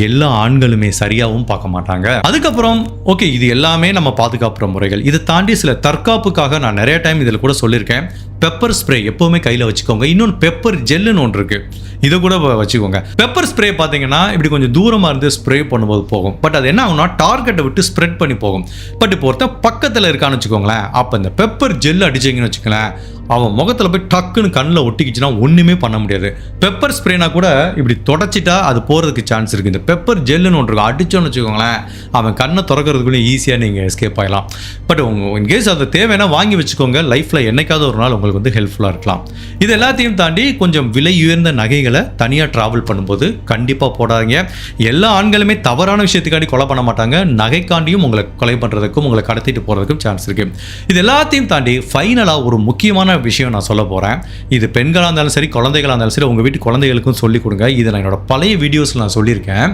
எல்லா ஆண்களுமே சரியாகவும் பார்க்க மாட்டாங்க. அதுக்கப்புறம் ஓகே, இது எல்லாமே நம்ம பாதுகாப்புற முறைகள். இதை தாண்டி சில தற்காப்புக்காக நான் நிறைய டைம் இதில் கூட சொல்லியிருக்கேன், பெப்பர் ஸ்ப்ரே எப்போவுமே கையில் வச்சுக்கோங்க. இன்னொன்று பெப்பர் ஜெல்லுன்னு ஒன்று இருக்குது, இதை கூட வச்சுக்கோங்க. பெப்பர் ஸ்ப்ரே பார்த்தீங்கன்னா இப்படி கொஞ்சம் தூரமாக இருந்து ஸ்ப்ரே பண்ணும்போது போகும். பட் அது என்ன ஆகும்னா டார்கெட்டை விட்டு ஸ்ப்ரெட் பண்ணி போகும். பட் இப்போ ஒருத்தன் பக்கத்தில் இருக்கான்னு வச்சுக்கோங்களேன், அப்போ இந்த பெப்பர் ஜெல் அடிச்சிங்கன்னு வச்சுக்கோங்களேன், அவன் முகத்தில் போய் டக்குன்னு கண்ணில் ஒட்டிக்கிச்சுன்னா ஒன்றுமே பண்ண முடியாது. பெப்பர் ஸ்ப்ரேனா கூட இப்படி தொடச்சிட்டா அது போகிறதுக்கு சான்ஸ் இருக்குது. இந்த பெப்பர் ஜெல்லுன்னு ஒன்று இருக்கும், அடித்தோன்னு வச்சுக்கோங்களேன், அவன் கண்ணை திறக்கிறதுக்குள்ளே ஈஸியாக நீங்கள் எஸ்கேப் ஆகலாம். பட் இன்கேஸ் அது தேவைன்னா வாங்கி வச்சுக்கோங்க, லைஃப்பில் என்னைக்காவது ஒரு நாள் உங்களுக்கு வந்து ஹெல்ப்ஃபுல்லாக இருக்கலாம். இது எல்லாத்தையும் தாண்டி கொஞ்சம் விலை உயர்ந்த நகைகளை தனியாக ட்ராவல் பண்ணும்போது கண்டிப்பாக போடாதீங்க. எல்லா ஆண்களுமே தவறான விஷயத்துக்காண்டி கொலை பண்ண மாட்டாங்க, நகைக்காண்டியும் உங்களை கொலை பண்ணுறதுக்கும் உங்களை கடத்திட்டு போகிறதுக்கும் சான்ஸ் இருக்குது. இது எல்லாத்தையும் தாண்டி ஃபைனலாக ஒரு முக்கியமான விஷயம் நான் சொல்ல போகிறேன். இது பெண்களாக இருந்தாலும் சரி, குழந்தைகளாக இருந்தாலும் சரி, உங்கள் வீட்டு குழந்தைகளுக்கும் சொல்லிக் கொடுங்க. இதை நான் என்னோட பழைய வீடியோஸில் நான் சொல்லியிருக்கேன்.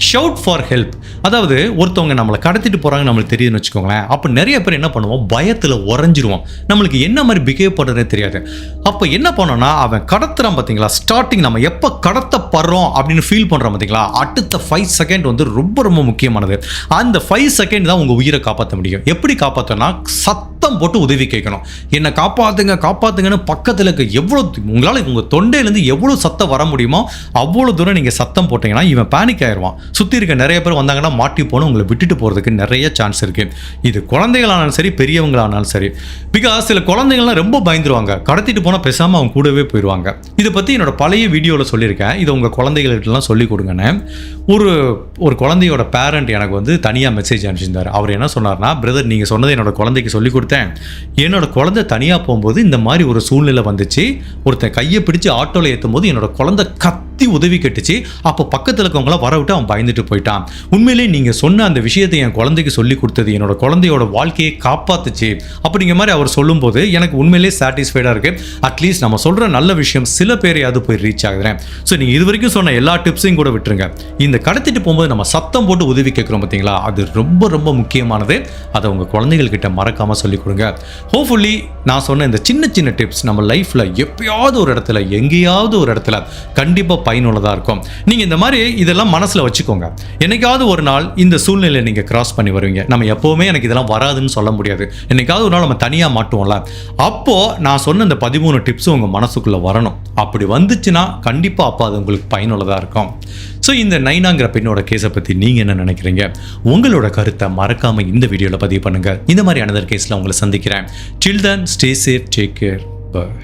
Shout for help. அதாவது ஒருத்தவங்க நம்மளை கடத்திட்டு போகிறாங்க நம்மளுக்கு தெரியுதுன்னு வச்சுக்கோங்களேன், அப்போ நிறைய பேர் என்ன பண்ணுவோம், பயத்தில் உறைஞ்சிருவோம், நம்மளுக்கு என்ன மாதிரி பிஹேவ் பண்ணுறதே தெரியாது. அப்போ என்ன பண்ணோன்னா, அவன் கடத்துறான் பார்த்தீங்களா, ஸ்டார்டிங் நம்ம எப்போ கடத்தப்படுறோம் அப்படின்னு ஃபீல் பண்ணுறோம் பார்த்தீங்களா, அடுத்த 5 செகண்ட் வந்து ரொம்ப ரொம்ப முக்கியமானது. அந்த 5 செகண்ட் தான் உங்கள் உயிரை காப்பாற்ற முடியும். எப்படி காப்பாற்றனா, சத்தம் போட்டு உதவி கேட்கணும். என்னை காப்பாற்றுங்கன்னு பக்கத்தில் இருக்க எவ்வளோ உங்களால் உங்கள் தொண்டையிலேருந்து எவ்வளோ சத்தம் வர முடியுமோ அவ்வளோ தூரம் நீங்கள் சத்தம் போட்டிங்கன்னா இவன் பேனிக் ஆயிடுவான். சுற்றி இருக்க நிறைய பேர் வந்தாங்கன்னா மாட்டி போகணும், உங்களை விட்டுட்டு போகிறதுக்கு நிறைய சான்ஸ் இருக்குது. இது குழந்தைகளானாலும் சரி, பெரியவங்களானாலும் சரி. பிகாஸ் சில குழந்தைகள்லாம் ரொம்ப பயந்துருவாங்க, கடத்திட்டு போனால் பேசாமல் அவங்க கூடவே போயிடுவாங்க. இதை பற்றி என்னோட பழைய வீடியோவில் சொல்லியிருக்கேன். இதை உங்கள் குழந்தைகளுக்கெல்லாம் சொல்லிக் கொடுங்கன்னு. ஒரு குழந்தையோட பேரண்ட் எனக்கு வந்து தனியாக மெசேஜ் அனுப்பிச்சிருந்தார். அவர் என்ன சொன்னார்னா, பிரதர் நீங்கள் சொன்னதை என்னோட குழந்தைக்கு சொல்லிக் கொடுத்தேன், நினச்சேன். என்னோட குழந்தை தனியாக போகும்போது இந்த மாதிரி ஒரு சூழ்நிலை வந்துச்சு. ஒருத்தன் கையை பிடிச்சி ஆட்டோவில் ஏற்றும் போது என்னோட குழந்தை கத்தி உதவி கட்டுச்சு. அப்போ பக்கத்தில் இருக்கவங்களாம் வர விட்டு அவன் பயந்துட்டு போயிட்டான். உண்மையிலேயே நீங்கள் சொன்ன அந்த விஷயத்தை என் குழந்தைக்கு சொல்லி கொடுத்தது என்னோட குழந்தையோட வாழ்க்கையை காப்பாத்துச்சு அப்படிங்கிற மாதிரி அவர் சொல்லும்போது எனக்கு உண்மையிலேயே சாட்டிஸ்ஃபைடாக இருக்குது. அட்லீஸ்ட் நம்ம சொல்கிற நல்ல விஷயம் சில பேரையாவது போய் ரீச் ஆகுறேன். ஸோ நீங்கள் இது வரைக்கும் சொன்ன எல்லா டிப்ஸையும் கூட விட்டுருங்க. இந்த கடத்திட்டு போகும்போது நம்ம சத்தம் போட்டு உதவி கேட்குறோம் பார்த்தீங்களா, அது ரொம்ப ரொம்ப முக்கியமானது. அதை உங்கள் குழந்தைகள்கிட்ட மறக்காமல் சொல்லிக் கொடுங்க. ஹோப்ஃபுல்லி நான் சொன்ன இந்த சின்ன சின்ன டிப்ஸ் நம்ம லைஃப்பில் எப்பயாவது ஒரு இடத்துல எங்கேயாவது ஒரு இடத்துல கண்டிப்பாக பயனுள்ளதாக இருக்கும். நீங்கள் இந்த மாதிரி இதெல்லாம் மனசில் வச்சுக்கோங்க. என்னைக்காவது ஒரு நாள் இந்த சூழ்நிலையை நீங்கள் கிராஸ் பண்ணி வருவீங்க. நம்ம எப்போவுமே எனக்கு இதெல்லாம் வராதுன்னு சொல்ல முடியாது. என்னைக்காவது ஒரு நாள் நம்ம தனியாக மாட்டுவோம்ல, அப்போது நான் சொன்ன இந்த 13 டிப்ஸும் உங்கள் மனசுக்குள்ளே வரணும். அப்படி வந்துச்சுன்னா கண்டிப்பாக அப்போ அது உங்களுக்கு பயனுள்ளதாக இருக்கும். ஸோ இந்த நைனாங்கிற பெண்ணோட கேஸை பற்றி நீங்கள் என்ன நினைக்கிறீங்க? உங்களோட கருத்தை மறக்காமல் இந்த வீடியோவில் பதிவு பண்ணுங்கள். இந்த மாதிரி அனதர் கேஸில் உங்களை சந்திக்கிறேன். Till then, stay safe, take care, bye.